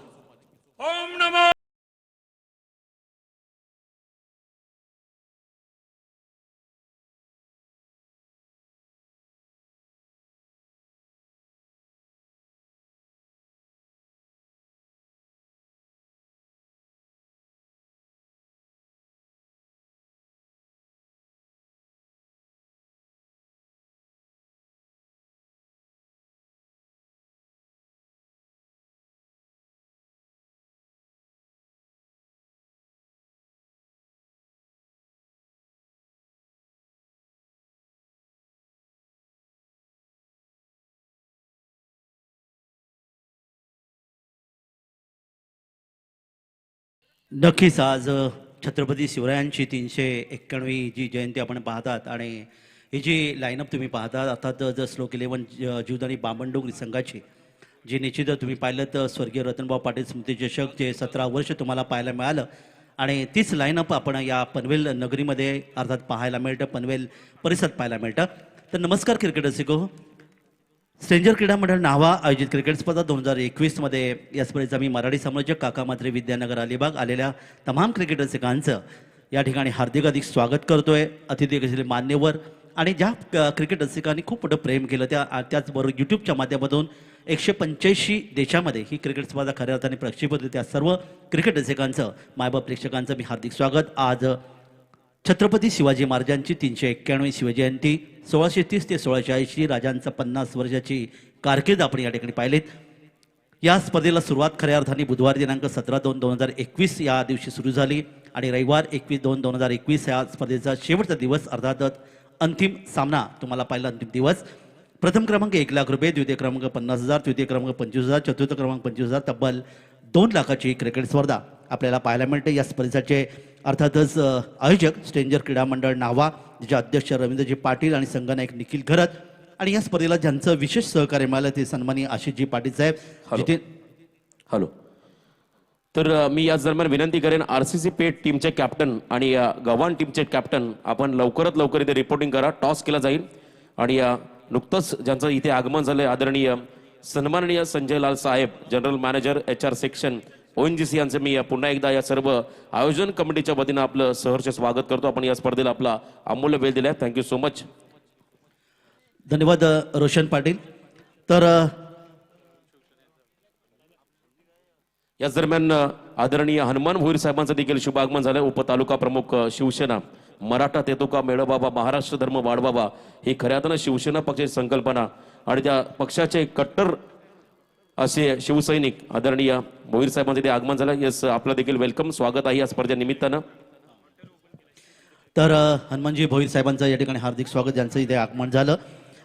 नक्कीच आज छत्रपती शिवरायांची 391वी जी जयंती आपण पाहतात आणि ही जी लाईनअप तुम्ही पाहतात अर्थात जर श्लोक 11 जीवदानी बामणडोंगरी संघाची जी निश्चित तुम्ही पाहिलं तर स्वर्गीय रतनभाऊ पाटील स्मृती चषक जे 17 वर्ष तुम्हाला पाहायला मिळालं आणि तीच लाईनअप आपण या पनवेल नगरीमध्ये अर्थात पाहायला मिळतं, पनवेल परिसरात पाहायला मिळतं. तर नमस्कार क्रिकेट रसिको. स्ट्रेंजर क्रीडा मंडळ नावा आयोजित क्रिकेट स्पर्धा 2021 मध्ये या स्पर्धेचा मी मराठी समालोचक काका मात्रे विद्यानगर अलिबाग आलेल्या तमाम क्रिकेट रसिकांचं या ठिकाणी हार्दिक स्वागत करतोय. अतिथी असलेले मान्यवर आणि ज्या क्रिकेट रसिकांनी खूप मोठं प्रेम केलं त्याचबरोबर यूट्यूबच्या माध्यमातून 185 देशामध्ये ही क्रिकेट स्पर्धा खऱ्या अर्थाने प्रक्षेपित होते त्या सर्व क्रिकेट रसिकांचं, मायबाप प्रेक्षकांचं मी हार्दिक स्वागत. आज छत्रपती शिवाजी महाराजांची 391वी शिवजयंती, 1630 ते 1680 राजांचा 50 वर्षाची कारकीर्द आपण या ठिकाणी पाहिलेत. या स्पर्धेला सुरुवात खऱ्या अर्थाने बुधवार दिनांक 17/2/2021 या दिवशी सुरू झाली आणि रविवार 21/2/2021 या स्पर्धेचा शेवटचा दिवस अर्थातच अंतिम सामना तुम्हाला पाहिला. अंतिम दिवस प्रथम क्रमांक 1 लाख रुपये, द्वितीय क्रमांक 50,000, तृतीय क्रमांक 25,000, चतुर्थ क्रमांक 25,000, तब्बल 2 लाखाची क्रिकेट स्पर्धा आपल्याला पाहायला मिळते. या स्पर्धेचे अर्थातच आयोजक स्ट्रेंजर क्रीडा मंडळ नावा, ज्याचे अध्यक्ष रवींद्रजी पाटील आणि संघनायक निखिल घरत आणि या स्पर्धेला ज्यांचं विशेष सहकार्य मिळालं ते सन्माननीय आशिषजी पाटील साहेब. हॅलो. तर मी याच दरम्यान विनंती करेन RCC पेठ टीमचे कॅप्टन आणि गव्हाण टीमचे कॅप्टन आपण लवकरात लवकर इथे रिपोर्टिंग करा. टॉस केला जाईल आणि नुकतंच ज्यांचं इथे आगमन झालंय आदरणीय सन्माननीय संजय लाल साहेब, general manager HR section ONGC यांचं मी पुन्हा एकदा या सर्व आयोजन कमिटीच्या वतीनं आपलं सहर्ष स्वागत करतो. आपण या स्पर्धेला आपला अमूल्य वेळ दिलाय. Thank you so much. धन्यवाद रोशन पाटील. तर याच दरम्यान आदरणीय हनुमान भोईर साहेबांचं देखील शुभ आगमन झालंय. उपतालुका प्रमुख शिवसेना, मराठा तेतो का मेळबाबा, महाराष्ट्र धर्म वाढबाबा ही खऱ्या अर्थानं शिवसेना पक्षाची संकल्पना आणि त्या पक्षाचे कट्टर असे शिवसैनिक आदरणीय भोईर साहेबांचं इथे आगमन झालं. यस, आपलं देखील वेलकम, स्वागत आहे या स्पर्धे निमित्तानं. तर हनुमानजी भोईर साहेबांचं या ठिकाणी हार्दिक स्वागत, ज्यांचं इथे आगमन झालं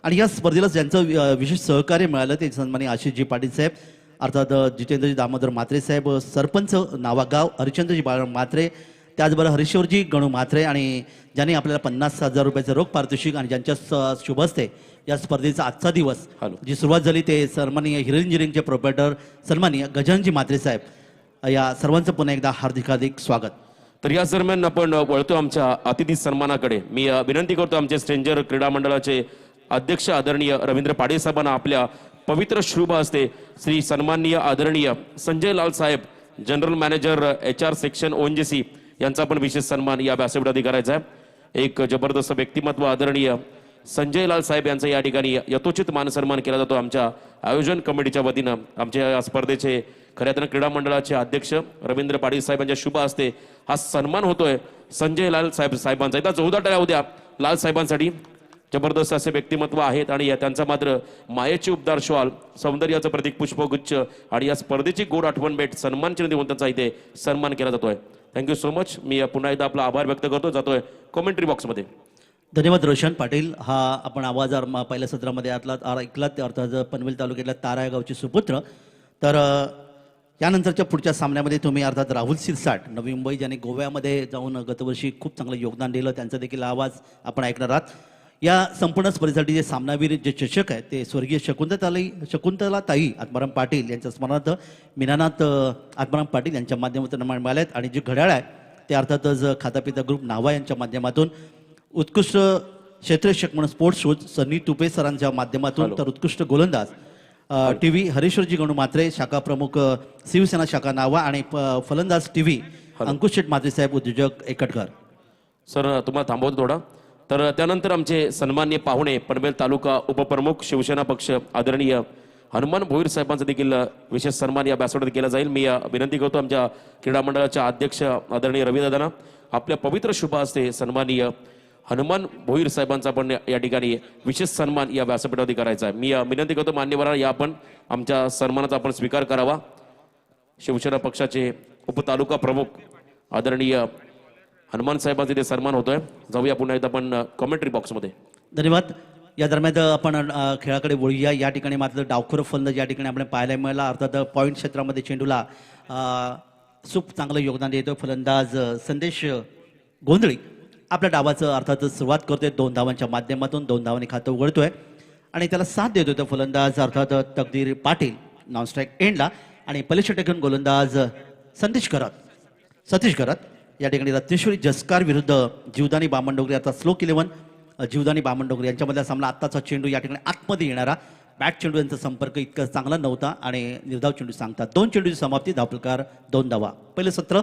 आणि या स्पर्धेला ज्यांचं विशेष सहकार्य मिळालं ते सन्माननीय आशिषजी पाटील साहेब, अर्थात जितेंद्रजी दामोदर म्हात्रे साहेब, सरपंच नावागाव हरिचंद्रजी बाळराम म्हात्रे, त्याचबरोबर हरीश्वरजी गणू म्हात्रे आणि ज्यांनी आपल्याला 50,000 रुपयाचं रोख पारितोषिक आणि ज्यांच्या शुभ हस्ते या स्पर्धेचा आजचा दिवस जी सुरुवात झाली ते सन्माननीय हिरो इंजिनिअरिंगचे प्रोप्रायटर सन्माननीय गजानजी म्हात्रे साहेब, या सर्वांचं पुन्हा एकदा हार्दिक स्वागत. तर या दरम्यान आपण वळतो आमच्या अतिथी सन्मानाकडे. मी विनंती करतो आमचे स्ट्रेंजर क्रीडा मंडळाचे अध्यक्ष आदरणीय रवींद्र पाटील साहेबांना आपल्या पवित्र शुभ हस्ते श्री सन्माननीय आदरणीय संजय लाल साहेब, general manager HR section ONGC यांचा पण विशेष सन्मान या व्यासपीठावरती करायचा आहे. एक जबरदस्त व्यक्तिमत्व आदरणीय संजय लाल साहेब यांचा या ठिकाणी यथोचित मानसन्मान केला जातो आमच्या आयोजन कमिटीच्या वतीनं. आमच्या या स्पर्धेचे खऱ्या अर्थानं क्रीडा मंडळाचे अध्यक्ष रवींद्र पाटील साहेब यांच्या शुभ हस्ते हा सन्मान होतोय संजय लाल साहेबांचा. एकदा जोरदार टाळ्या उद्या लाल साहेबांसाठी. जबरदस्त असे व्यक्तिमत्व आहेत आणि त्यांचा मात्र मायेची उबदार शॉल, सौंदर्याचं प्रतीक पुष्पगुच्छ आणि या स्पर्धेची गोड आठवण भेट सन्मान चिन्ह देऊन त्यांचा इथे सन्मान केला जातोय. Thank you so much. मी पुन्हा एकदा आपला आभार व्यक्त करतो. जातोय कॉमेंट्री बॉक्समध्ये. धन्यवाद रोशन पाटील. हा आपण आवाज पहिल्या सत्रामध्ये ऐकलात ते अर्थात पनवेल तालुक्यातल्या तारा या गावचे सुपुत्र. तर यानंतरच्या पुढच्या सामन्यामध्ये तुम्ही अर्थात राहुल सिरसाट नवी मुंबई ज्याने गोव्यामध्ये जाऊन गतवर्षी खूप चांगलं योगदान दिलं त्यांचा देखील आवाज आपण ऐकणार आहात. या संपूर्ण स्पर्धेसाठी जे सामनावीर जे चषक आहेत ते स्वर्गीय शकुंतला ताई आत्माराम पाटील यांच्या स्मरणार्थ मीनानाथ आत्माराम पाटील यांच्या माध्यमातून मिळाले आहेत. आणि जे घड्याळ आहे ते अर्थातच खातापिता ग्रुप नावा यांच्या माध्यमातून, उत्कृष्ट क्षेत्ररक्षक म्हणून स्पोर्ट्स शूज सनी तुपे सरांच्या माध्यमातून, तर उत्कृष्ट गोलंदाज टीव्ही हरीश्वरजी गणू म्हात्रे शाखा प्रमुख शिवसेना शाखा नावा आणि फलंदाज टीव्ही अंकुश शेठ म्हात्रे साहेब उद्योजक एकटकर. सर तुम्हाला थांबवतो थोडा. तर त्यानंतर आमचे सन्मान्य पाहुणे पनवेल तालुका उपप्रमुख शिवसेना पक्ष आदरणीय हनुमान भोईर साहेबांचा देखील विशेष सन्मान या व्यासपीठावर केला जाईल. मी विनंती करतो आमच्या क्रीडा मंडळाच्या अध्यक्ष आदरणीय रविदादांना आपल्या पवित्र शुभ हस्ते सन्माननीय हनुमान भोईर साहेबांचा पण या ठिकाणी विशेष सन्मान या व्यासपीठावरती करायचा आहे. मी विनंती करतो मान्यवरांना या आपण आमच्या सन्मानाचा आपण स्वीकार करावा. शिवसेना पक्षाचे उपतालुका प्रमुख आदरणीय हनुमान साहेबांचा इथे सन्मान होतोय. जाऊया पुन्हा एकदा आपण कॉमेंट्री बॉक्समध्ये. धन्यवाद. या दरम्यान आपण खेळाकडे वळूया. या ठिकाणी मात्र डावखोर फलंदाज या ठिकाणी आपण पाहायला मिळाला. अर्थात पॉईंट क्षेत्रामध्ये चेंडूला खूप चांगलं योगदान देतोय फलंदाज संदेश गोंधळी. आपल्या डावाचं अर्थात सुरुवात करतोय 2 धावांच्या माध्यमातून. 2 धावांनी खातं उघडतोय आणि त्याला साथ देतोय तो फलंदाज अर्थात तकदीर पाटील नॉन स्ट्राईक एंडला. आणि पलीकडे टेकून गोलंदाज सतीश करत या ठिकाणी रत्नेश्वरी जसकार विरुद्ध जीवदानी बामणडोगरी. आता स्लोक 11 जीवदानी बामणडोगरी यांच्यामधला सामना. आत्ताचा चेंडू या ठिकाणी आतमध्ये येणारा बॅट चेंडू यांचा संपर्क इतका चांगला नव्हता आणि निर्धाव चेंडू सांगतात. 2 चेंडूची समाप्ती, धावफलकार 2 धावा. पहिलं सत्र,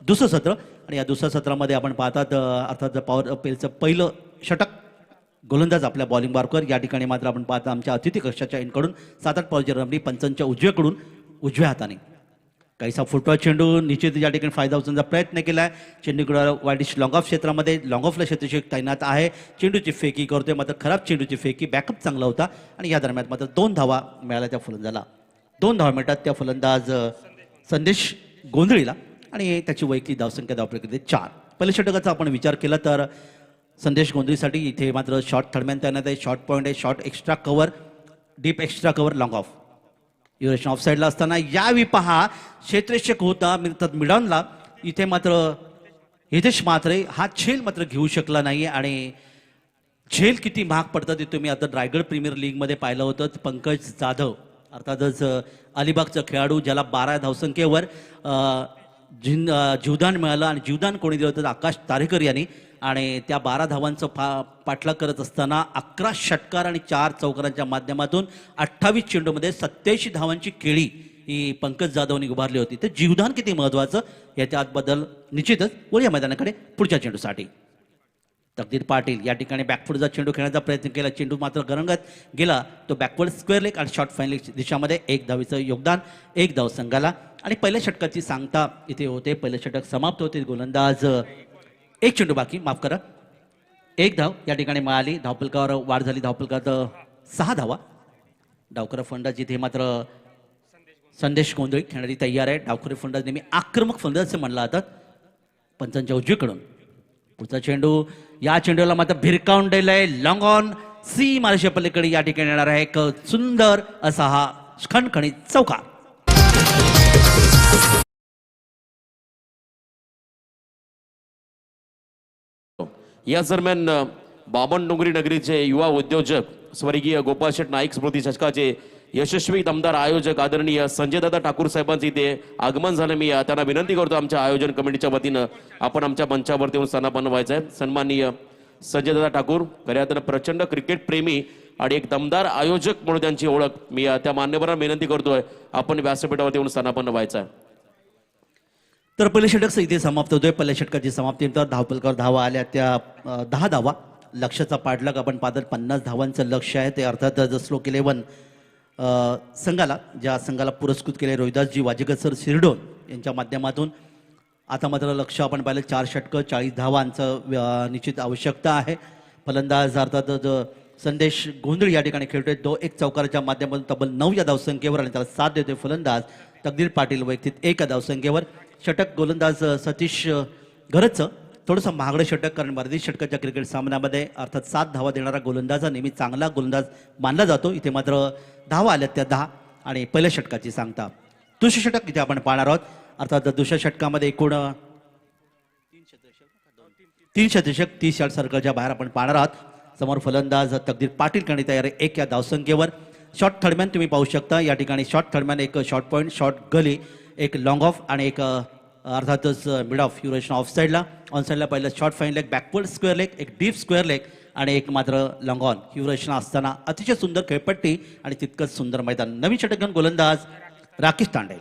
दुसरं सत्र. आणि या दुसऱ्या सत्रामध्ये आपण पाहतात अर्थात पॉवर पेलचं पहिलं षटक गोलंदाज आपल्या बॉलिंग बारकर. या ठिकाणी मात्र आपण पाहता आमच्या अतिथी कक्षाच्या एंडकडून 7-8 पावलची रमणी पंचांच्या उजव्याकडून उजव्या हाताने काहीसा फुटवा चेंडू निश्चित या ठिकाणी फायदा उचलण्याचा प्रयत्न केला आहे. चेंडूकडे वाईडिश लॉंग ऑफ क्षेत्रामध्ये लॉंग ऑफला क्षेत्ररक्षक तैनात आहे. चेंडूची फेकी करतोय मात्र खराब चेंडूची फेकी. बॅकअप चांगला होता आणि या दरम्यान मात्र 2 धावा मिळाल्या त्या फलंदाजाला. 2 धावा मिळतात त्या फलंदाज संदेश गोंधळीला आणि त्याची वैयक्तिक धावसंख्या धावप्रक्रियेत 4. पहिल्या षटकाचा आपण विचार केला तर संदेश गोंधळीसाठी इथे मात्र शॉर्ट थर्डमॅन तैनात आहे. शॉर्ट पॉईंट आहे, short extra cover, deep extra cover, long off. युरेशन ऑफ साईडला असताना यावेळी पहा क्षेत्ररक्षक होता मिडॉनला. इथे मात्र हितेश म्हात्रे हा झेल मात्र घेऊ शकला नाही. आणि झेल किती महाग पडतात ते तुम्ही आता रायगड प्रीमियर लीगमध्ये पाहिलं होतं. पंकज जाधव अर्थातच अलिबागचा खेळाडू ज्याला 12 धावसंख्येवर जीवदान मिळालं. आणि जीवदान कोणी दिलं होतं आकाश तारेकर यांनी. आणि त्या 12 धावांचं पाठलाग करत असताना 11 षटकार आणि 4 चौकारांच्या माध्यमातून 28 चेंडूमध्ये 87 धावांची केळी ही पंकज जाधवनी उभारली होती. तर जीवदान किती महत्वाचं याच्या आतबद्दल निश्चितच वळूया मैदानाकडे पुढच्या चेंडूसाठी. तकदीर पाटील या ठिकाणी बॅकफुटचा चेंडू खेळण्याचा प्रयत्न केला. चेंडू मात्र गरंगत गेला. तो बॅकवर्ड स्क्वेअर लेग आणि शॉर्ट फाईन लेग दिशामध्ये 1 धावेचं योगदान, 1 धाव संघाला. आणि पहिल्या षटकाची सांगता इथे होते. पहिलं षटक समाप्त होते. गोलंदाज 1 चेंडू बाकी, माफ करा, 1 धाव या ठिकाणी मिळाली. धावफलकावर वाढ झाली. धावफलकात 6 धावा. डावखोर फलंदाज जिथे मात्र संदेश गोंधळी खेळणारी तयार आहे. डावखोर फलंदाज नेहमी आक्रमक फलंदाज असे म्हणलं जातात पंचांच्या उजवीकडून. पुढचा चेंडू, या चेंडूला मात्र भिरकावून दिलंय. लॉंग ऑन सी मार्शे पलीकडे या ठिकाणी येणार आहे. एक सुंदर असा हा खणखणीत चौकार. या दरम्यान बामणडोंगरी नगरीचे युवा उद्योजक स्वर्गीय गोपाळ शेठ नाईक स्मृती चषकाचे यशस्वी दमदार आयोजक आदरणीय संजयदादा ठाकूर साहेबांचे इथे आगमन झालं. मी त्यांना विनंती करतो आमच्या आयोजन कमिटीच्या वतीनं आपण आमच्या मंचावरती येऊन स्थानापन्न व्हायचं आहे. सन्माननीय संजयदादा ठाकूर खऱ्या अर्थानं प्रचंड क्रिकेट प्रेमी आणि एक दमदार आयोजक म्हणून त्यांची ओळख. मी त्या मान्यवरांना विनंती करतोय आपण व्यासपीठावरती येऊन स्थानापन्न व्हायचं आहे. तर पहिलं षटक इथे समाप्त होतोय. पहिल्या षटकाची समाप्तीनंतर धावफलकावर धावा आल्या त्या 10 धावा. लक्ष्याचा पाठलाग आपण पाहतात. 50 धावांचं लक्ष्य आहे. ते अर्थातच स्लोक 11 संघाला, ज्या संघाला पुरस्कृत केले रोहिदासजी वाजेकर सर सिरडोन यांच्या माध्यमातून. आता मात्र लक्ष आपण पाहिलं 4 षटकं 40 धावांचं निश्चित आवश्यकता आहे. फलंदाज अर्थातच संदेश गोंधळी या ठिकाणी खेळतोय. तो एक चौकाराच्या माध्यमातून तब्बल 9 या धावसंख्येवर आणि त्याला साथ देतोय फलंदाज तकदीर पाटील वैयक्तिक 1 या धावसंख्येवर. षटक गोलंदाज सतीश घरचं थोडंसं महागडं षटक, कारण मर्यादित षटकाच्या क्रिकेट सामन्यामध्ये अर्थात 7 धावा देणारा गोलंदाज हा नेहमी चांगला गोलंदाज मानला जातो. इथे मात्र धावा आल्यात त्या 10 आणि पहिल्या षटकाची सांगता. दुसरं षटक इथे आपण पाहणार आहोत. अर्थात दुसऱ्या षटकामध्ये एकूण 3 शतषक 30 यार्ड सर्कलच्या बाहेर आपण पाहणार आहात. समोर फलंदाज तकदीर पाटील करणे तयार आहे 1 या धावसंख्येवर. शॉर्ट थर्डमॅन तुम्ही पाहू शकता या ठिकाणी. शॉर्ट थर्डमॅन एक शॉर्ट पॉईंट, शॉर्ट गली, एक लॉंग ऑफ आणि एक अर्थातच मिड ऑफ युरेशन ऑफ साईडला. ऑन साईडला पहिलं short fine leg, backward square leg, एक डीप स्क्वेअर लेग आणि एक मात्र लॉंग ऑन. युरेशन असताना अतिशय सुंदर खेळपट्टी आणि तितकंच सुंदर मैदान. नवीन षटक घेऊन गोलंदाज राकेश तांडे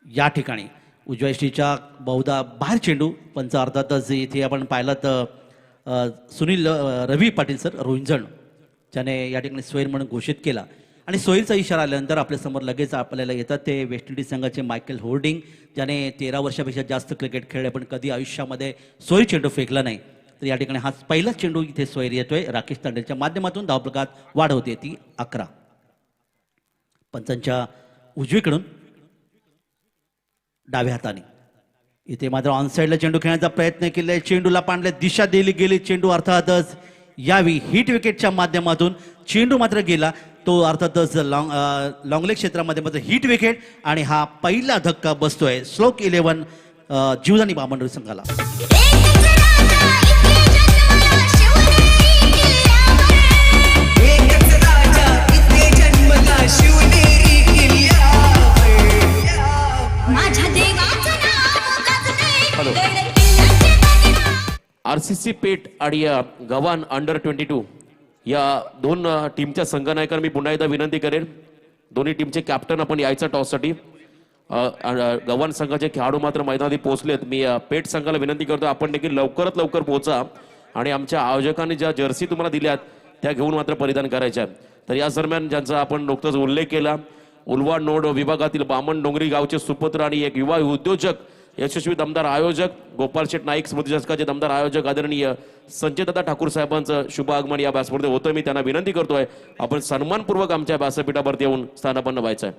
या ठिकाणी. उजव्या यष्टीच्या बहुधा बाहेर चेंडू. पंच अर्थातच इथे आपण पाहिलं तर सुनील रवी पाटील सर रोहिंजण ज्याने या ठिकाणी सोहेल म्हणून घोषित केला. आणि सोहेलचा इशारा आल्यानंतर आपल्यासमोर लगेच आपल्याला येतात ते वेस्ट इंडिज संघाचे मायकेल होर्डिंग, ज्याने 13 वर्षापेक्षा जास्त क्रिकेट खेळले पण कधी आयुष्यामध्ये सोहेल चेंडू फेकला नाही. तर या ठिकाणी हा पहिला चेंडू इथे सोहेल येतोय. राकेश तांडेलच्या माध्यमातून धावफलकात वाढ होते ती 11. पंचांच्या उजवीकडून डाव्या हाताने इथे मात्र ऑनसाईडला चेंडू खेळण्याचा प्रयत्न केलाय. चेंडूला पांडले दिशा दिली गेली. चेंडू अर्थातच यावी हिट विकेटच्या माध्यमातून चेंडू मात्र गेला तो अर्थातच लॉंगलेग क्षेत्रामध्ये मात्र हिट विकेट आणि हा पहिला धक्का बसतोय स्लोक 11 जीवदानी बामणडोली संघाला. RCC पेठ आणि गव्हाण अंडर-22 या दोन टीमच्या संघनायकांना मी पुन्हा एकदा विनंती करेन, दोन्ही टीमचे कॅप्टन आपण यायचं टॉससाठी. गव्हाण संघाचे खेळाडू मात्र मैदानात पोहोचलेत. मी पेठ संघाला विनंती करतो आपण देखील लवकरात लवकर पोहोचा आणि आमच्या आयोजकांनी ज्या जर्सी तुम्हाला दिल्यात त्या घेऊन मात्र परिधान करायच्या. तर या दरम्यान ज्यांचा आपण नुकताच उल्लेख केला, उलवा नोड विभागातील बामण डोंगरी गावचे सुपुत्र आणि एक युवा उद्योजक, यशस्वी दमदार आयोजक गोपाल शेठ नाईक स्मृती चषकाचे दमदार आयोजक आदरणीय संजयदादा ठाकूर साहेबांचं शुभ आगमन या व्यासपीठावर होतं. मी त्यांना विनंती करतोय आपण सन्मानपूर्वक आमच्या व्यासपीठावरती येऊन स्थानापन्न व्हायचं आहे.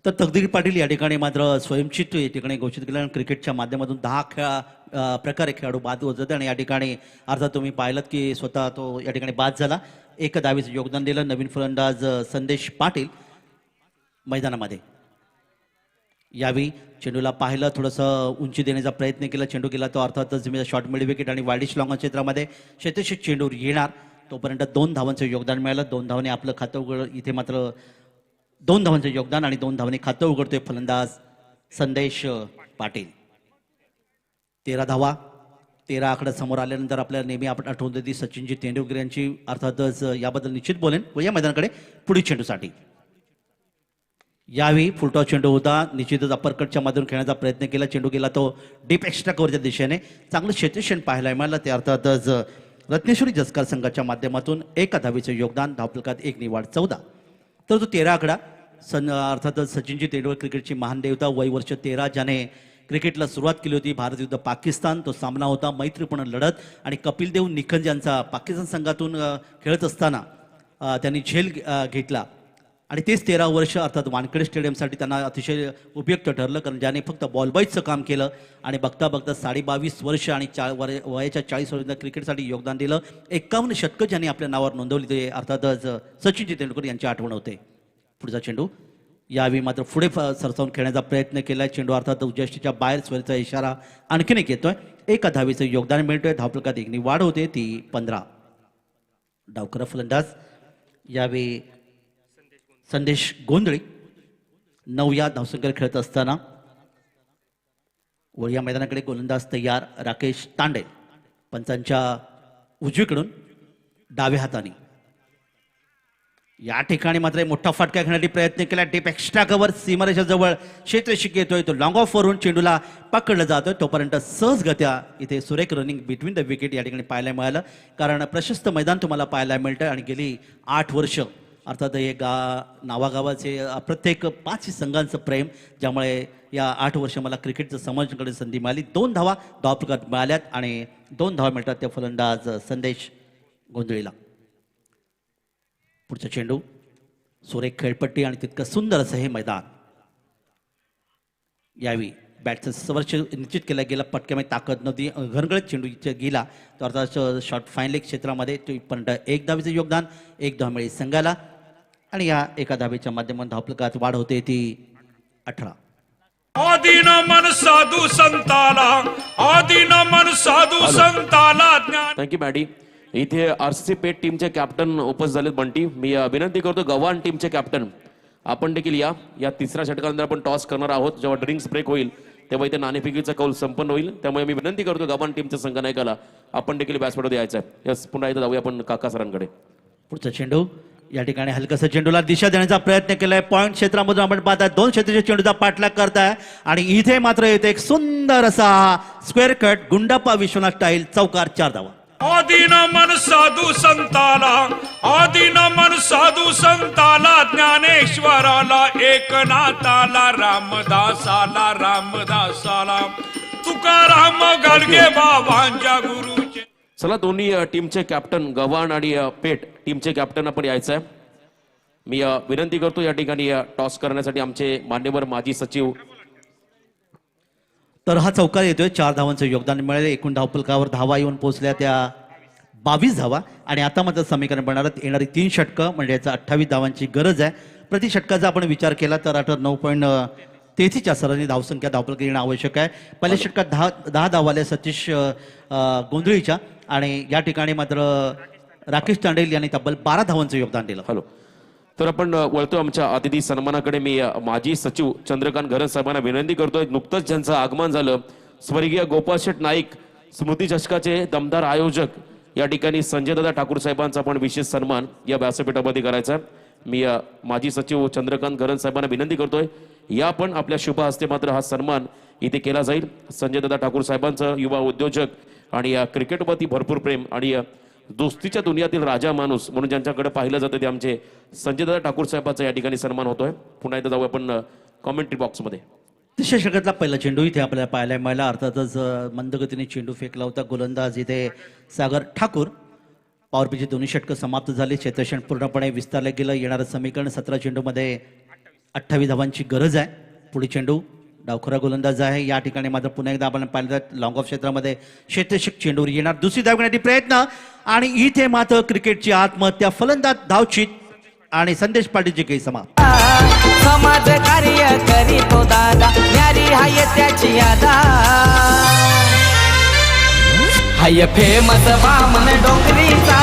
तर तकदीर पाटील या ठिकाणी मात्र स्वयंचित या ठिकाणी घोषित केलं. क्रिकेटच्या माध्यमातून 10 प्रकारे खेळाडू बाद होत होते आणि या ठिकाणी अर्थात तुम्ही पाहिलं की स्वतः तो या ठिकाणी बाद झाला. 1 धावेचं योगदान दिलं. नवीन फलंदाज संदेश पाटील मैदानामध्ये यावेळी चेंडूला पाहिलं, थोडंसं उंची देण्याचा प्रयत्न केला. चेंडू केला तो अर्थातच शॉर्ट मिड विकेट आणि वाईडिश लॉंग क्षेत्रामध्ये शेतशी चेंडू येणार तोपर्यंत 2 धावांचं योगदान मिळालं. 2 धावांनी आपलं खातं उघड. इथे मात्र 2 धावांचं योगदान आणि 2 धावांनी खातं उघडतोय फलंदाज संदेश पाटील. 13 धावा. 13 आकडा समोर आल्यानंतर आपल्याला नेहमी आपण आठवण ती सचिनजी तेंडुलकर यांची. अर्थातच याबद्दल निश्चित बोलेन व या मैदानाकडे पुढील चेंडूसाठी. यावेळी फुलटॉस चेंडू होता. निश्चितच अप्परकटच्या माध्यमातून खेळण्याचा प्रयत्न केला. चेंडू गेला तो डीप एक्स्ट्रा कव्हरच्या दिशेने. चांगलं क्षेत्रक्षण पाहायला मिळालं. ते अर्थातच रत्नेश्वरी जसकार संघाच्या माध्यमातून 1 धावेचं योगदान. धावफलकात 1 निवाड 14. तर तो 13 आकडा अर्थातच सचिनजी तेंडुलकर क्रिकेटची महान देवता, वय वर्ष 13, ज्याने क्रिकेटला सुरुवात केली होती भारत विरुद्ध पाकिस्तान. तो सामना होता मैत्रीपूर्ण लढत आणि कपिल देव निखंज यांचा पाकिस्तान संघातून खेळत असताना त्यांनी झेल घेतला आणि तेच 13 वर्ष अर्थात वानखेडे स्टेडियमसाठी त्यांना अतिशय उपयुक्त ठरलं, कारण ज्याने फक्त बॉलबॉयचं काम केलं आणि बघता बघता 22.5 वर्ष आणि वयाच्या 40 वर्षांच्या क्रिकेटसाठी योगदान दिलं. 51 शतकं ज्यांनी आपल्या नावावर नोंदवली ते अर्थातच सचिनजी तेंडुलकर यांची आठवण होते. पुढचा चेंडू यावेळी मात्र पुढे सरसावून खेळण्याचा प्रयत्न केला. चेंडू अर्थात उजष्टीच्या बाहेर स्वराचा इशारा आणखीन एक येतोय. 1 धावेचं योगदान मिळतोय. धावफलकात 1 वाढ होते ती 15. डावकर फलंदाज यावेळी संदेश गोंधळी 9 या धावसंख्येवर खेळत असताना. व या मैदानाकडे गोलंदाज तयार राकेश तांडे. पंचांच्या उजवीकडून डाव्या हाताने या ठिकाणी मात्र एक मोठा फटका घेण्यासाठी प्रयत्न केला. डीप एक्स्ट्रा कव्हर सीमारेषा जवळ क्षेत्रशिक येतोय, तो लॉंग ऑफ वरून चेंडूला पकडला जातोय. तोपर्यंत सहजगत्या इथे सुरेख रनिंग बिटवीन द विकेट या ठिकाणी पाहायला मिळालं, कारण प्रशस्त मैदान तुम्हाला पाहायला मिळतं. आणि गेली 8 वर्ष अर्थात हे नावागावाचे प्रत्येक 5 संघांचं प्रेम, ज्यामुळे या 8 वर्ष मला क्रिकेटचं समजण्याकडे संधी मिळाली. 2 धावा धावपकात मिळाल्यात आणि 2 धावा मिळतात त्या फलंदाज संदेश गोंधळीला. पुढचा चेंडू, सुरेख खेळपट्टी आणि तितकं सुंदर असं हे मैदान. यावी बॅटचं स्पर्श निश्चित केला गेला, पटक्यामध्ये ताकद नव्हती, घनगळत चेंडू इथे गेला तर अर्थात शॉर्ट फाईन लेग क्षेत्रामध्ये पण 1 धावेचं योगदान, 1 धाव मिळेल संघाला. आणि या एका धावेच्या माध्यमातून धावफलकात वाढ होते ती 18. आदिन मन साधू संताला, आदिन मन साधू संताला ज्ञान. Thank you Maddy. इथे आरसीसी पेट टीमचे कॅप्टन उपस्थित झालेत बंटी. मी विनंती करतो गव्हाण टीमचे कॅप्टन आपण देखील या तिसऱ्या षटकानंतर आपण टॉस करणार आहोत. जेव्हा ड्रिंक्स ब्रेक होईल तेव्हा इथे नाणेफेकीचा कौल संपन्न होईल. त्यामुळे मी विनंती करतो गव्हाण टीमच्या संघनायकाला आपण देखील व्यासपीठावर यायचं आहे. यस, पुन्हा एकदा जाऊया आपण काका सरांकडे. पुढचा चेंडू, या ठिकाणी हलकसा चेंडूला दिशा देण्याचा प्रयत्न केलाय. पॉईंट क्षेत्रामधून आपण पाहताय 2 क्षेत्राच्या चेंडूचा पाठलाग करताय आणि इथे मात्र येते एक सुंदर असा square cut Gundappa Vishwanath style, चौकार, 4 धावा. आदिन मन साधू संताला, आदिन मन साधू संताला, ज्ञानेश्वराला, एकनाथाला, रामदासाला, रामदासाला, तुकाराम गाडगे बाबांच्या गुरुचे. चला, दोन्ही टीमचे कॅप्टन गव्हाण आणि पेट टीमचे कॅप्टन आपण यायचं आहे. मी विनंती करतो या ठिकाणी टॉस करण्यासाठी आमचे मान्यवर माजी सचिव. तर हा चौकार येतोय, 4 धावांचं योगदान मिळाले. एकूण धावफलकावर धावा येऊन पोहोचल्या त्या 22 धावा. आणि आता मात्र समीकरण बनणार येणारी 3 षटकं म्हणजे याचा 28 धावांची गरज आहे. प्रति षटकाचा आपण विचार केला तर 9.33च्या सरांनी धावसंख्या धावफलक येणं आवश्यक आहे. पहिल्या षटकात 10 धावाले सतीश गोंधळीच्या आणि या ठिकाणी मात्र राकेश तांडेल यांनी तब्बल 12 धावांचं योगदान दिलं. हॅलो, तर आपण वळतो आमच्या अतिथी सन्मानाकडे. मी माजी सचिव चंद्रकांत घरत साहेबांना विनंती करतोय, नुकतंच ज्यांचं आगमन झालं, स्वर्गीय गोपाळ शेठ नाईक स्मृती चषकाचे दमदार आयोजक या ठिकाणी संजयदादा ठाकूर साहेबांचा पण विशेष सन्मान या व्यासपीठामध्ये करायचा. मी माजी सचिव चंद्रकांत घरत साहेबांना विनंती करतोय, या पण आपल्या शुभ हस्ते मात्र हा सन्मान इथे केला जाईल. संजयदादा ठाकूर साहेबांचं युवा उद्योजक आणि या क्रिकेटवरती भरपूर प्रेम आणि दोस्तीच्या दुनियातील राजा माणूस म्हणून ज्यांच्याकडे पाहिलं जातं ते आमचे संजयदादा ठाकूर साहेबांचा या ठिकाणी सन्मान होतोय. पुन्हा एकदा जाऊ आपण कॉमेंट्री बॉक्समध्ये. तिसऱ्या षटकातला पहिला चेंडू इथे आपल्याला पाहायला मिळाला. अर्थातच मंदगतीने चेंडू फेकला होता. गोलंदाज इथे सागर ठाकूर. पॉवरपीची 2 षटकं समाप्त झाली. क्षेत्रक्षण पूर्णपणे विस्तारलं गेलं. येणारं समीकरण 17 चेंडूमध्ये 28 धावांची गरज आहे. पुढे चेंडू, डावखुरा गोलंदाज आहे. या ठिकाणी मात्र पुन्हा एकदा आपण पाहिलं लॉंग ऑफ क्षेत्रामध्ये क्षेत्रशिक चेंडूवर येणार. दुसरी धाव घेण्यासाठी प्रयत्न आणि इथे मात्र क्रिकेटची आत्महत्या. फलंदाज धावचित आणि संदेश पाटीलची काही समाप्त. समाज कार्य करीतो दादा, न्यारी हाय त्याची यादा. हाय फेमस वामन डोंगरीचा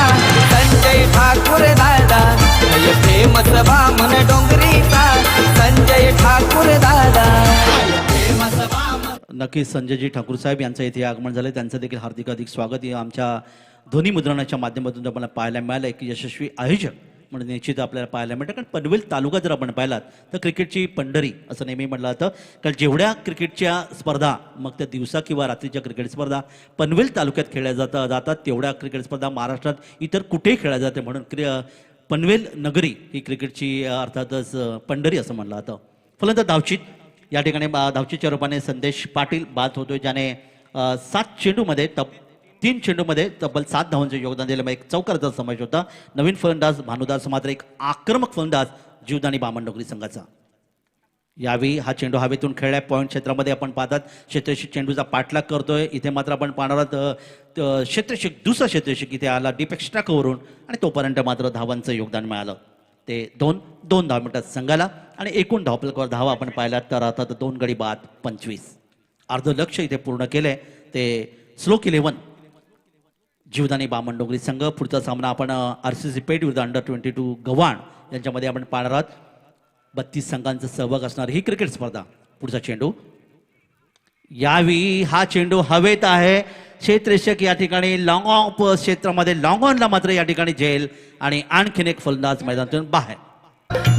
संजय ठाकूर दादा. हाय फेमस वामन डोंगरीचा संजय ठाकूर दादा. नक्कीच संजयजी ठाकूर साहेब यांचं इथे आगमन झालं. त्यांचं देखील हार्दिक स्वागत. आमच्या ध्वनी मुद्रणाच्या माध्यमातून आपल्याला पाहायला मिळालं एक यशस्वी आयोजक म्हणून निश्चित आपल्याला पाहायला मिळतं. कारण पनवेल तालुका जर आपण पाहिलात तर क्रिकेटची पंढरी असं नेहमी म्हटलं जातं. कारण जेवढ्या क्रिकेटच्या स्पर्धा, मग त्या दिवसा किंवा रात्रीच्या क्रिकेट स्पर्धा पनवेल तालुक्यात खेळल्या जातात तेवढ्या क्रिकेट स्पर्धा महाराष्ट्रात इतर कुठेही खेळल्या जाते. म्हणून पनवेल नगरी ही क्रिकेटची अर्थातच पंढरी असं म्हटलं जातं. फलंदाज धावचित या ठिकाणी धावचीच्या रूपाने संदेश पाटील बाद होतोय, ज्याने 3 चेंडूमध्ये तब्बल 7 धावांचं योगदान दिलं. एक चौकाराचा समावेश होता. नवीन फलंदाज भानुदास मात्र एक आक्रमक फलंदाज जीवदानी बामणडोंगरी संघाचा. यावेळी हा चेंडू हवेतून खेळलाय. पॉईंट क्षेत्रामध्ये आपण पाहतात क्षेत्रशिक चेंडूचा पाठलाग करतोय. इथे मात्र आपण पाहणार आहोत क्षेत्रशिक, दुसरा क्षेत्रशिक इथे आला डीप एक्स्ट्रा कवरून आणि तोपर्यंत मात्र धावांचं योगदान मिळालं. ते 2 धावा मिळतात संघाला. आणि एकूण धावफलकावर धावा आपण पाहिला तर आता 2 गडी बाद 25. अर्ध लक्ष इथे पूर्ण केलंय ते स्लोक 11 जीवदानी बामणडोंगरी संघ. पुढचा सामना आपण आरसीसी पेट विरुद्ध अंडर-22 गव्हाण यांच्यामध्ये आपण पाहणार आहोत. 32 संघांचा सहभाग असणार ही क्रिकेट स्पर्धा. पुढचा चेंडू, यावेळी हा चेंडू हवेत आहे. क्षेत्ररक्षक या ठिकाणी लॉंग ऑफ क्षेत्रामध्ये लॉंग ऑनला मात्र या ठिकाणी झेल आणि आणखीन एक फलंदाज मैदानातून बाहेर.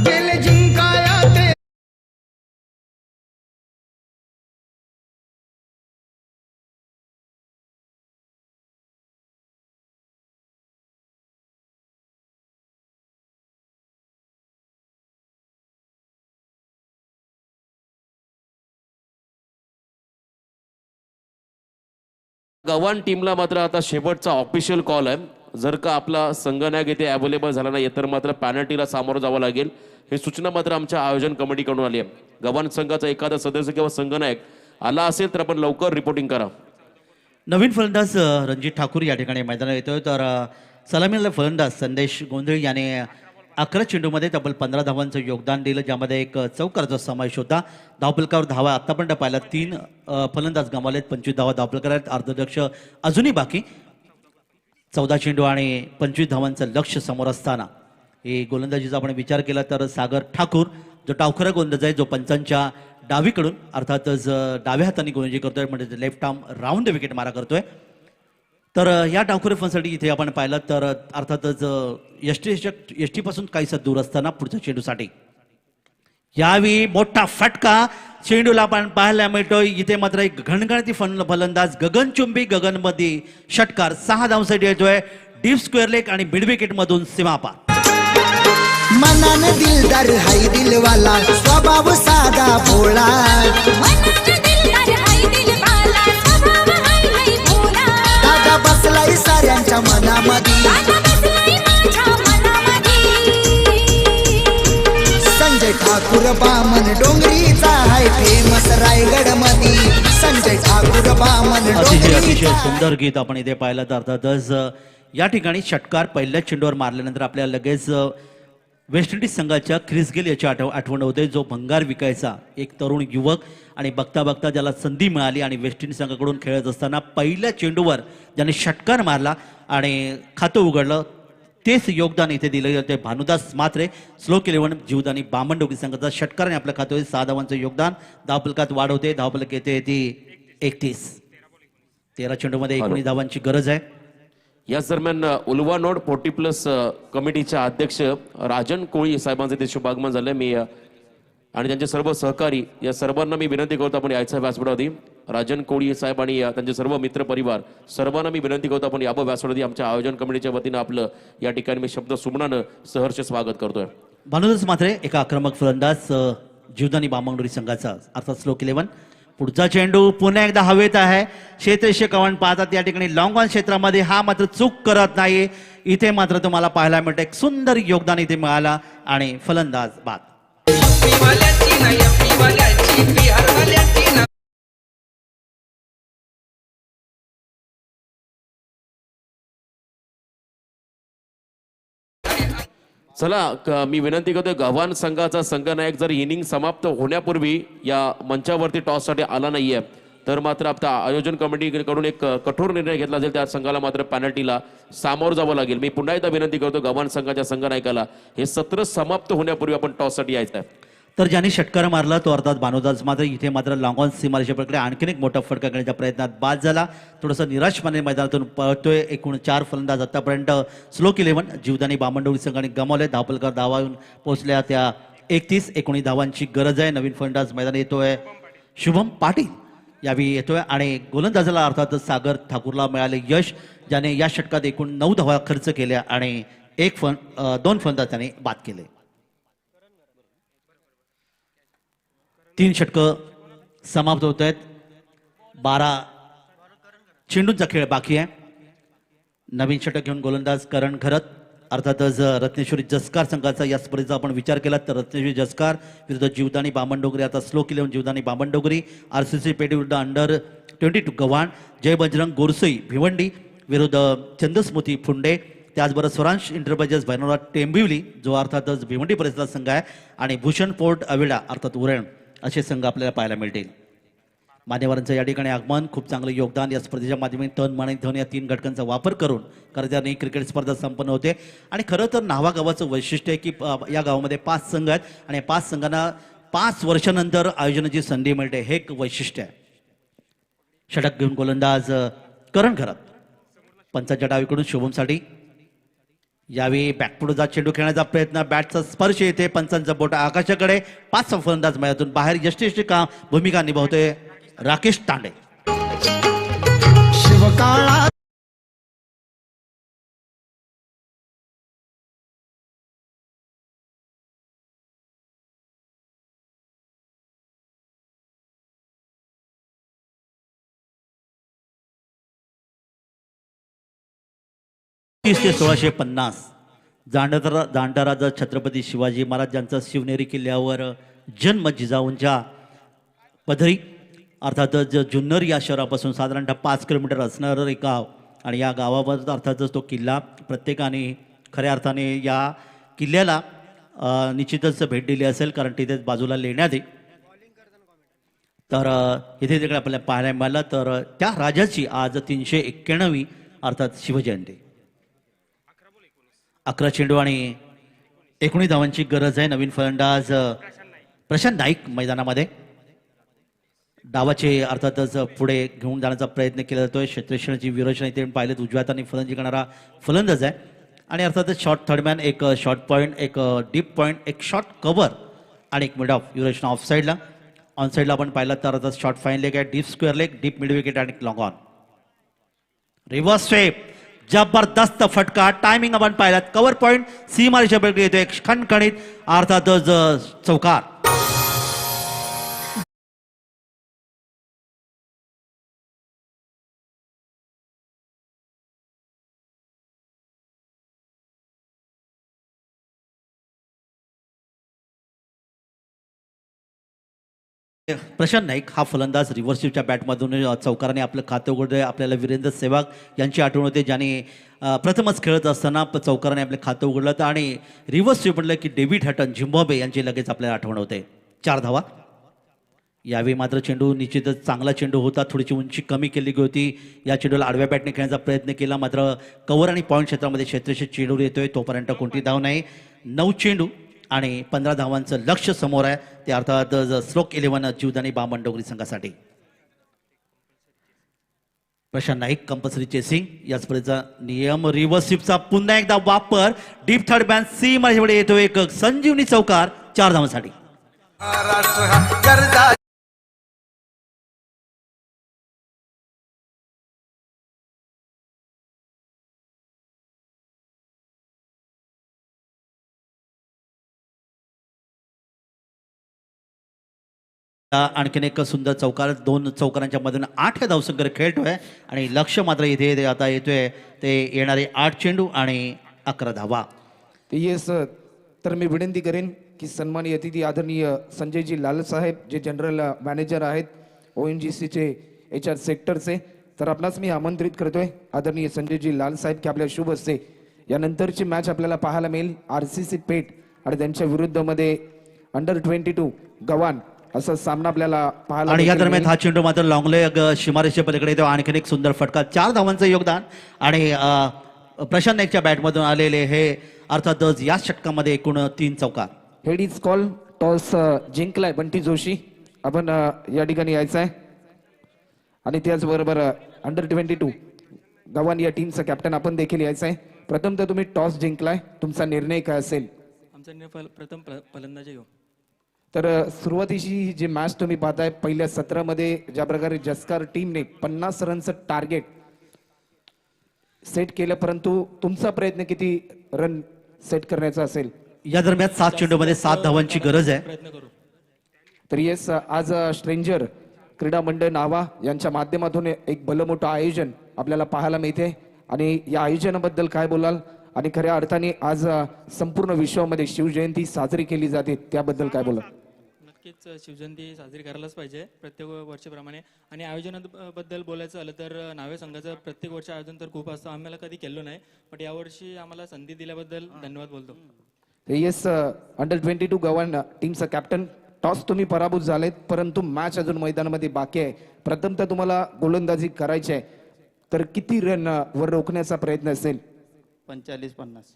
गेले जिंकाया ते गव्हाण टीमला मात्र आता शेवटचा ऑफिशियल कॉल आहे. जर का आपला संघनायक इथे अवेलेबल झाला नाही तर मात्र पॅनल्टीला सामोरं जावं लागेल. ही सूचना मात्र आमच्या आयोजन कमिटीकडून आली आहे. गव्हाण संघाचा एखादा सदस्य किंवा संघनायक आला असेल तर आपण लवकर रिपोर्टिंग करा. नवीन फलंदाज रणजित ठाकूर या ठिकाणी मैदानात येतोय. तर सलामीला फलंदाज संदेश गोंधळी याने 11 चेंडूमध्ये तब्बल 15 धावांचं योगदान दिलं, ज्यामध्ये एक चौकाराचा समावेश होता. धावफलकावर धावा आतापर्यंत पाहिला 3 फलंदाज गमावलेत, 25 धावा धावफलकार आहेत. अर्धलक्ष अजूनही बाकी. 14 चेंडू आणि 25 धावांचं लक्ष समोर असताना हे गोलंदाजीचा आपण विचार केला तर सागर ठाकूर जो डावखरा गोलंदाज आहे, जो पंचांच्या डावीकडून अर्थातच डाव्या हाताने गोलंदाजी करतोय, म्हणजे लेफ्ट आर्म राऊंड विकेट मारा करतोय. तर या डावखुरे फनसाठी इथे आपण पाहिलं तर अर्थातच एस टी पासून काहीसा दूर असताना पुढच्या चेंडूसाठी यावेळी मोठा फटका चेंडूला आपण पाहायला मिळतोय. इथे मात्र एक घणघणती फलंदाज गगनचुंबी गगनमध्ये षटकार 6 धावांसाठी येतोय. डीप स्क्वेअर लेग आणि मिड विकेट मधून सीमापार. मनाने दिलदार हाय दिलवाला स्वभाव साधा भोळा दादा बसलाय साऱ्यांच्या मनामध्ये संजय ठाकूर बामन डोंगरीचा हाय फेमस रायगड मध्ये संजय ठाकूर बामन अतिशय डोंगरीचा सुंदर गीत आपण इथे पाहिलं. तर अर्थातच या ठिकाणी षटकार पहिल्या चेंडूवर मारल्यानंतर आपल्याला लगेच वेस्ट इंडिज संघाच्या ख्रिस गेल याची आठवण होते, जो भंगार विकायचा एक तरुण युवक आणि बघता बघता ज्याला संधी मिळाली आणि वेस्ट इंडिज संघाकडून खेळत असताना पहिल्या चेंडूवर ज्याने षटकार मारला आणि खातं उघडलं. तेच योगदान इथे दिलं जाते भानुदास म्हात्रे. स्लोक 11 जीवदानी बामणडोंगरी संघाचा षटकाराने आपल्या खात्यावर 6 धावांचं योगदान. धावफलकात वाढ होते. धावफलक येते ती 31. 13 चेंडूमध्ये 19 धावांची गरज आहे. याच दरम्यान उलवा नोड 40+ कमिटीच्या अध्यक्ष राजन कोळी साहेबांचे ते शुभागमन झाले. मी आणि त्यांचे सर्व सहकारी या सर्वांना मी विनंती करतो आपण यायचं व्यासपीठावरती. राजन कोळी साहेब आणि त्यांचे सर्व मित्र परिवार सर्वांना मी विनंती करतो आपण यावं व्यासपीठावरती. आमच्या आयोजन कमिटीच्या वतीनं आपलं या ठिकाणी मी शब्द सुमनानं सहर्ष स्वागत करतोय. भानुदास म्हात्रे एका आक्रमक फलंदाज जीवदानी बामणडोंगरी संघाचा अर्थात स्लोक 11. पुढचा चेंडू पुन्हा एकदा हवेत आहे. क्षेत्ररक्षक पाहतात या ठिकाणी लॉंग ऑन क्षेत्रामध्ये हा मात्र चूक करत नाही. इथे मात्र तुम्हाला पाहायला मिळतं एक सुंदर योगदान इथे मिळाला आणि फलंदाज बाद. चला मी विनंती करतोय गव्हाण संघाचा संघनायक जर इनिंग समाप्त होण्यापूर्वी या मंचावरती टॉससाठी आला नाहीये तर मात्र आता आयोजन कमिटीकडून एक कठोर निर्णय घेतला जाईल. त्या संघाला मात्र पॅनल्टीला सामोरं जावं लागेल. मी पुन्हा एकदा विनंती करतो गव्हाण संघाच्या संघनायकाला हे सत्र समाप्त होण्यापूर्वी आपण टॉससाठी यायचं आहे. तर ज्यांनी षटकार मारला तो अर्थात भानुदास मात्र इथे मात्र लॉंग ऑन सीमारेषा प्रकारे आणखीन एक मोठा फटका करण्याच्या प्रयत्नात बाद झाला. थोडंसं निराशपणे मैदानातून पळतोय. एकूण 4 फलंदाज आतापर्यंत स्लोक 11 जीवदानी बामणडोंगरी संघाने गमावले. धावफलकार धावाहून पोहोचल्या त्या 31. 19 धावांची गरज आहे. नवीन फलंदाज मैदान येतोय शुभम पाटील यावेळी येतोय आणि गोलंदाजाला अर्थात सागर ठाकूरला मिळाले यश, ज्याने या षटकात एकूण 9 धावा खर्च केल्या आणि 2 फलंदाज त्याने बाद केले. 3 षटकं समाप्त होत आहेत. 12 चेंडूंचा खेळ बाकी आहे. नवीन षटक घेऊन गोलंदाज करण घरत अर्थातच रत्नेश्वरी जसकार संघाचा या स्पर्धेचा आपण विचार केला तर रत्नेश्वरी जसकार विरुद्ध जीवदानी बामणडोंगरी. आता स्लोक 11 जीवदानी बामणडोंगरी. RCC पेठी विरुद्ध अंडर-22 गव्हाण. जय बजरंग गोरसई भिवंडी विरुद्ध चंदस्मृती फुंडे. त्याचबरोबर स्वरांश इंटरप्राइजेस भैरवनाथ टेंबिवली जो अर्थातच भिवंडी परिसराचा संघ आहे आणि भूषण पोर्ट अवेडा अर्थात उरण असे संघ आपल्याला पाहायला मिळतील. मान्यवरांचं या ठिकाणी आगमन, खूप चांगलं योगदान या स्पर्धेच्या माध्यमातून तन मन आणि धन या 3 घटकांचा वापर करून कर्जाने क्रिकेट स्पर्धा संपन्न होते. आणि खरं तर नावागावाचं वैशिष्ट्य आहे की या गावामध्ये 5 संघ आहेत आणि 5 संघांना 5 वर्षानंतर आयोजनाची संधी मिळते, हे एक वैशिष्ट्य आहे. षटक घेऊन गोलंदाज करण खरात. पंचांच्या डावीकडून शुभमसाठी यावेळी बॅकपुढचा चेंडू खेळण्याचा प्रयत्न, बॅटचा स्पर्श येते, पंचांचा बोट आकाशाकडे. 5 फलंदाज मैदानातून बाहेर यष्टीची काम भूमिका निभावतोय राकेश तांडे. शिवकाळा ते 1650 जांढराजा छत्रपती शिवाजी महाराज यांचा शिवनेरी किल्ल्यावर जन्म जिजाऊंच्या पदरी अर्थातच जुन्नर या शहरापासून साधारणतः 5 किलोमीटर असणारं एक गाव आणि या गावावर अर्थातच तो किल्ला प्रत्येकाने खऱ्या अर्थाने या किल्ल्याला निश्चितच भेट दिली असेल, कारण तिथेच बाजूला लेण्यात आहे. तर इथे तिकडे आपल्याला पाहायला मिळालं तर त्या राजाची आज 391वी अर्थात शिवजयंती. 11 चेंडू आणि 19 धावांची गरज आहे. नवीन फलंदाज प्रशांत नाईक मैदानामध्ये डावाचे अर्थातच पुढे घेऊन जाण्याचा प्रयत्न केला जातोय. क्षेत्ररक्षणाची विरचना इथे पाहिलं उजव्या हाताने फलंदाजी करणारा फलंदाज आहे आणि अर्थातच शॉर्ट थर्डमॅन, एक शॉर्ट पॉईंट, एक डीप पॉईंट, एक शॉर्ट कव्हर आणि एक मिड ऑफ विरचना. ऑफ साईडला ऑन साईडला आपण पाहिलं तर अर्थात शॉर्ट फाईन लेग आहे, deep square leg, deep mid wicket आणि लॉंग ऑन. रिव्हर्स स्वेप, जबरदस्त फटका, टायमिंग आपण पाहिलात. कव्हर पॉईंट सीमारेषा पलीकडे येतो एक खणखणीत अर्थातच चौकार. प्रशांत नाईक हा फलंदाज रिव्हर्सिव्हच्या बॅटमधून चौकाराने आपलं खातं उघडलं. आपल्याला वीरेंद्र सेहवाग यांची आठवण होते, ज्याने प्रथमच खेळत असताना चौकाराने आपलं खातं उघडलं होतं. आणि रिव्हर्सिव्ह म्हटलं की डेव्हिड हॅटन झिम्बाब्वे यांची लगेच आपल्याला आठवण होते. 4 धावा. यावेळी मात्र चेंडू निश्चितच चांगला चेंडू होता, थोडीशी उंची कमी केली गेली होती. या चेंडूला आडव्या बॅटने खेळण्याचा प्रयत्न केला, मात्र कव्हर आणि पॉईंट क्षेत्रामध्ये क्षेत्रशी चेंडू येतोय, तोपर्यंत कोणती धाव नाही. 9 चेंडू आणि 15 धावांचं लक्ष समोर आहे. ते अर्थात स्ट्रोक 11 जीवदानी बामण डोंगरी संघासाठी. प्रशांत नाईक कंपल्सरी चेसिंग या स्पर्धेचा नियम. रिव्हर्सिव्हचा पुन्हा एकदा वापर, डीप थर्ड बॅन सी माझ्याकडे येतो एक संजीवनी चौकार 4 धावांसाठी. आणखीन एक सुंदर चौकार, 2 चौकारांच्या मधून 8 धावसंख्येवर खेळतोय आणि लक्ष मात्र इथे आता येतोय ते येणारे 8 चेंडू आणि 11 धावा. येस, तर मी विनंती करेन की सन्माननीय अतिथी आदरणीय संजयजी लालसाहेब जे जनरल मॅनेजर आहेत ONGCचे HR सेक्टरचे, तर आपणास मी आमंत्रित करतोय आदरणीय संजयजी लालसाहेब की आपल्या शुभ हस्ते यानंतरची मॅच आपल्याला पाहायला मिळेल RCC पेठ आणि त्यांच्या विरुद्धमध्ये अंडर-22 गव्हाण असा सामना आपल्याला पाहायला. आणि या दरम्यान हा चेंडू मात्र लॉंग लेग सीमारेषे पलीकडे येतो. आणखीन एक सुंदर फटका, 4 धावांचं योगदान आणि प्रशांत नाईकच्या बॅटमधून आलेले हे अर्थातच या षटकामध्ये एकूण 3 चौकार. हेड इज कॉल, टॉस जिंकलाय बंटी जोशी. आपण या ठिकाणी यायचं आहे आणि त्याचबरोबर अंडर-22 गव्हाण या टीमचा कॅप्टन आपण देखील यायचं आहे. प्रथमतः तुम्ही टॉस जिंकलाय, तुमचा निर्णय काय असेल? आमचा निर्णय प्रथम फलंदाजी घेऊ. तर सुरुवातीची जी मॅच तुम्ही पाहताय, पहिल्या सत्रामध्ये ज्या प्रकारे जस्कार टीमने 50 रनचं टार्गेट सेट केलं, परंतु तुमचा प्रयत्न किती रन सेट करण्याचा असेल? या दरम्यान 7 चेंडूमध्ये 7 धावांची गरज आहे. प्रयत्न करू. तर येस, आज स्ट्रेंजर क्रीडा मंडळ नावा यांच्या माध्यमातून एक भलं मोठं आयोजन आपल्याला पाहायला मिळते आणि या आयोजनाबद्दल काय बोलाल? आणि खऱ्या अर्थाने आज संपूर्ण विश्वामध्ये शिवजयंती साजरी केली जाते, त्याबद्दल काय बोलाल? नक्कीच शिवजयंती साजरी करायलाच पाहिजे प्रत्येक वर्षाप्रमाणे. आणि आयोजनाबद्दल बोलायचं झालं तर नावे संघाचं प्रत्येक वर्ष आयोजन तर खूप असतं, आम्हाला कधी केलं नाही, पण यावर्षी आम्हाला संधी दिल्याबद्दल धन्यवाद बोलतो. येस, अंडर-22 गव्हाण टीमचा कॅप्टन, टॉस तुम्ही पराभूत झालेत, परंतु मॅच अजून मैदानामध्ये बाकी आहे. प्रथमतः तुम्हाला गोलंदाजी करायची आहे, तर किती रन वर रोखण्याचा प्रयत्न असेल? 45-50.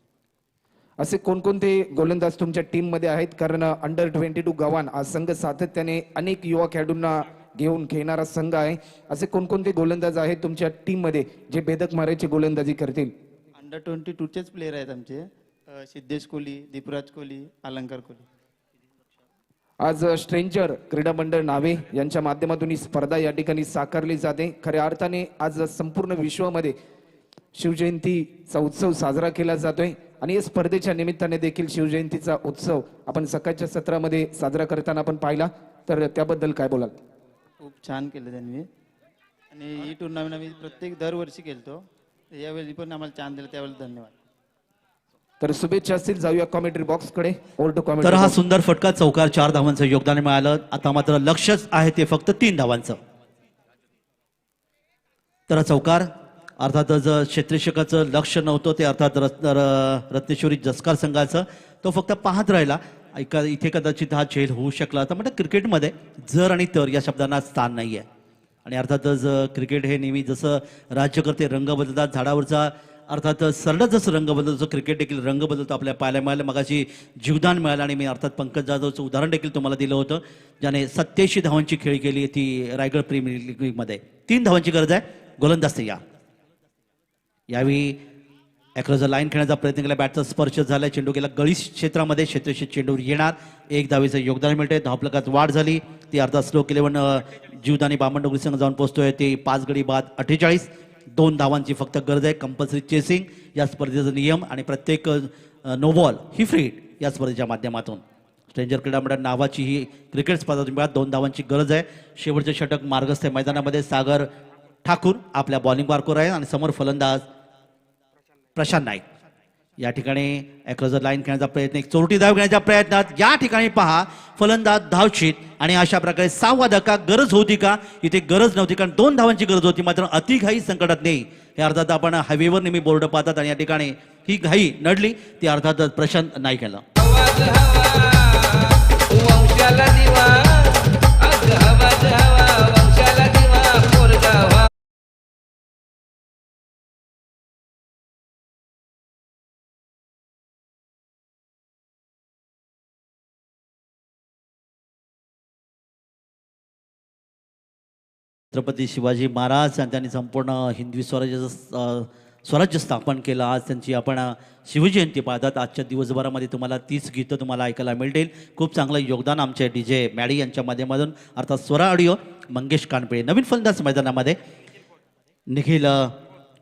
असे कोणकोणते गोलंदाज तुमच्या टीम मध्ये आहेत? कारण अंडर-22 गव्हाण हा संघ सातत्याने अनेक युवा खेळाडूंना घेऊन खेळणारा संघ आहे. असे कोणकोणते गोलंदाज आहेत तुमच्या टीम मध्ये जे भेदक मारायची गोलंदाजी करतील? अंडर 22चेच प्लेयर आहेत आमचे. सिद्धेश कोहली, दीपराज कोहली, अलंकार कोहली. आज स्ट्रेंजर क्रीडा मंडळ नावे यांच्या माध्यमातून ही स्पर्धा या ठिकाणी साकारली जाते. खऱ्या अर्थाने आज संपूर्ण विश्वामध्ये शिवजयंतीचा उत्सव साजरा केला जातोय आणि या स्पर्धेच्या निमित्ताने देखील शिवजयंतीचा उत्सव आपण सकाळच्या सत्रामध्ये साजरा करताना आपण पाहिला, तर त्याबद्दल काय बोलाल? खूप छान केलं त्यांनी आणि ही टुर्नामेंट आम्ही प्रत्येक दरवर्षी खेळतो. यावेळी पण आम्हाला चान्स दिला त्यावेळेला धन्यवाद. तर शुभेच्छा असतील. जाऊया कॉमेंट्री बॉक्स कडे. ओव्हर टू तर कॉमेंट्री. हा सुंदर फटका चौकार 4 धावांचं योगदान मिळालं. आता मात्र लक्षच आहे ते फक्त 3 धावांचं. तर चौकार अर्थातच क्षेत्ररक्षकाचं लक्ष नव्हतं ते अर्थात रत्नेश्वरी जस्कार संघाचं, तो फक्त पाहत राहिला. इथे कदाचित हा झेल होऊ शकला होता. म्हणजे क्रिकेटमध्ये जर आणि तर या शब्दांना स्थान नाही आहे. आणि अर्थातच क्रिकेट हे नेहमी जसं राज्य करते, रंग बदलतात, झाडावरचा अर्थात सरळ जसं रंग बदलतो क्रिकेट देखील रंग बदलतो. आपल्या पाहायला मिळालं, मगाशी जीवदान मिळालं आणि मी अर्थात पंकज जाधवचं उदाहरण देखील तुम्हाला दिलं होतं, ज्याने 87 धावांची खेळी केली ती रायगड प्रीमियर लीगमध्ये. 3 धावांची गरज आहे. गोलंदाज यावेळी ॲक्रॉस द लाईन खेळण्याचा प्रयत्न केला. बॅटचा स्पर्श झाला, चेंडू गेला गळी क्षेत्रामध्ये, क्षेत्ररक्षक चेंडूवर येणार. 1 धावेचं योगदान मिळते. धावफलकात वाढ झाली. ती अर्थात स्लोक 11 जीवदानी बामणडोंगरी संघ जाऊन पोहोचतोय. ते 5 गडी बाद 48. 2 धावांची फक्त गरज आहे. कंपल्सरी चेसिंग या स्पर्धेचा नियम आणि प्रत्येक नो बॉल ही फ्री हिट या स्पर्धेच्या माध्यमातून. स्ट्रेंजर क्रीडा मंडळ नावाची ही क्रिकेट स्पर्धा तुम्ही 2 धावांची गरज आहे. शेवटचे षटक मार्गस्थ मैदानामध्ये सागर ठाकूर आपल्या बॉलिंग मार्कवर आहे आणि समोर फलंदाज प्रशांत नाईक. या ठिकाणी ॲक्रॉस द लाईन खेळण्याचा प्रयत्न, एक चोरटी धाव घेण्याच्या प्रयत्नात या ठिकाणी पहा फलंदाज धावशीत आणि अशा प्रकारे 6वा धक्का. गरज होती का? इथे गरज नव्हती, कारण 2 धावांची गरज होती. मात्र अतिघाई संकटात नाही. हे अर्थात आपण हायवेवर नेहमी बोर्ड पाहतात आणि या ठिकाणी ही घाई नडली ती अर्थातच प्रशांत नाईक याला. छत्रपती शिवाजी महाराज आणि त्यांनी संपूर्ण हिंदवी स्वराज्य स्थापन केलं. आज त्यांची आपण शिवजयंती पाहतात. आजच्या दिवसभरामध्ये तुम्हाला 30 गीतं तुम्हाला ऐकायला मिळतील. खूप चांगलं योगदान आमचे DJ मॅडी यांच्या माध्यमातून अर्थात स्वरा ऑडिओ मंगेश कानपळे. नवीन फलंदाज मैदानामध्ये निखिल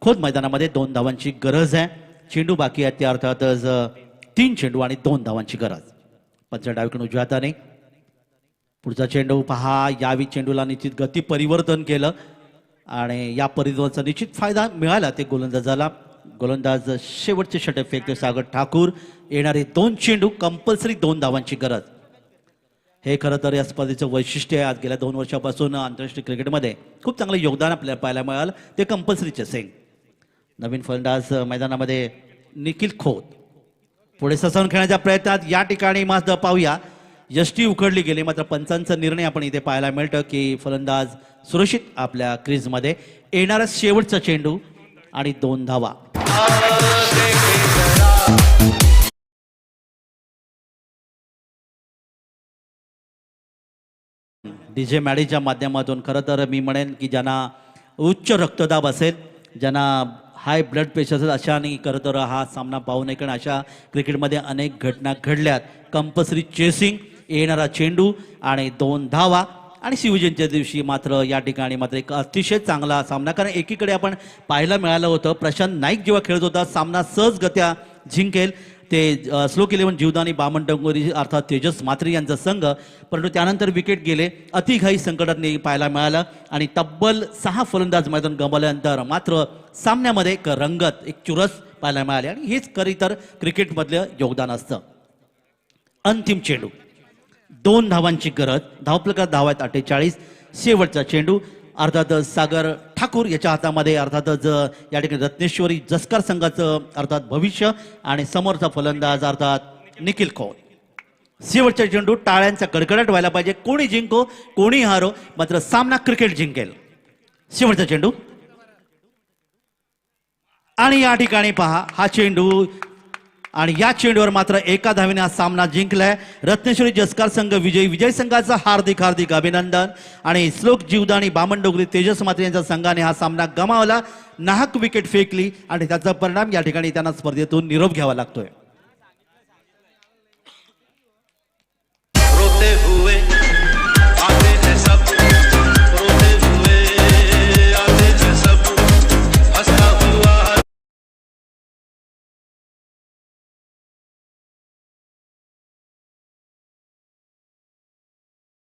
खोत मैदानामध्ये 2 धावांची गरज आहे. चेंडू बाकी आहेत ते अर्थातच 3 चेंडू आणि 2 धावांची गरज. पंच डावीकडून उजव्या हाताने पुढचा चेंडू पहा. यावी चेंडूला निश्चित गती परिवर्तन केलं आणि या परिवर्तनाचा निश्चित फायदा मिळाला ते गोलंदाजाला. गोलंदाज शेवटचे षटक फेकते सागर ठाकूर. येणारे 2 चेंडू कंपल्सरी 2 धावांची गरज. हे खरं तर या स्पर्धेचं वैशिष्ट्य आहे. आज गेल्या 2 वर्षापासून आंतरराष्ट्रीय क्रिकेटमध्ये खूप चांगलं योगदान आपल्याला पाहायला मिळालं ते कंपल्सरी चेसिंग. नवीन फलंदाज मैदानामध्ये निखिल खोत पुढे ससावून खेळण्याच्या प्रयत्नात या ठिकाणी मात्र पाहूया यष्टी उखडली गेली. मात्र पंचांचा निर्णय आपण इथे पाहायला मिळतं की फलंदाज सुरक्षित आपल्या क्रीजमध्ये. येणारा शेवटचा चेंडू आणि 2 धावा. DJ मॅडीच्या माध्यमातून खरं तर मी म्हणेन की ज्यांना उच्च रक्तदाब असेल, ज्यांना हाय ब्लड प्रेशर असेल, अशाने खरं तर हा सामना पाहू नये, कारण अशा क्रिकेटमध्ये अनेक घटना घडल्यात. कंपल्सरी चेसिंग, येणारा चेंडू आणि 2 धावा. आणि शिवजयंतीच्या दिवशी मात्र या ठिकाणी मात्र एक अतिशय चांगला सामना, कारण एकीकडे आपण पाहायला मिळालं होतं प्रशांत नाईक जेव्हा खेळत होता सामना सहजगत्या जिंकेल ते स्लोक 11 जीवदानी बामणडोंगरी अर्थात तेजस मात्री यांचा संघ. परंतु त्यानंतर विकेट गेले. अतिघाई संकटात पाहायला मिळालं आणि तब्बल 6 फलंदाज मैदान गमावल्यानंतर मात्र सामन्यामध्ये एक रंगत, एक चुरस पाहायला मिळाली. आणि हेच खरी तर क्रिकेटमधलं योगदान असतं. अंतिम चेंडू, 2 धावांची गरज. धावफलकात धावा आहेत 48. शेवटचा चेंडू अर्थात सागर ठाकूर याच्या हातामध्ये. अर्थातच या ठिकाणी रत्नेश्वरी जस्कार संघाचं अर्थात भविष्य आणि समोरचा फलंदाज अर्थात निखिल खोत. शेवटचा चेंडू, टाळ्यांचा कडकडाट व्हायला पाहिजे. कोणी जिंको कोणी हारो, मात्र सामना क्रिकेट जिंकेल. शेवटचा चेंडू आणि या ठिकाणी पहा हा चेंडू आणि या चेंडूवर मात्र एका धावेने हा सामना जिंकलाय. रत्नेश्वरी जसकार संघ विजयी. विजय संघाचं हार्दिक हार्दिक अभिनंदन. आणि श्लोक जीवदानी बामणडोंगरी तेजस मात्रे यांच्या संघाने हा सामना गमावला. नाहक विकेट फेकली आणि त्याचा परिणाम या ठिकाणी त्यांना स्पर्धेतून निरोप घ्यावा लागतोय.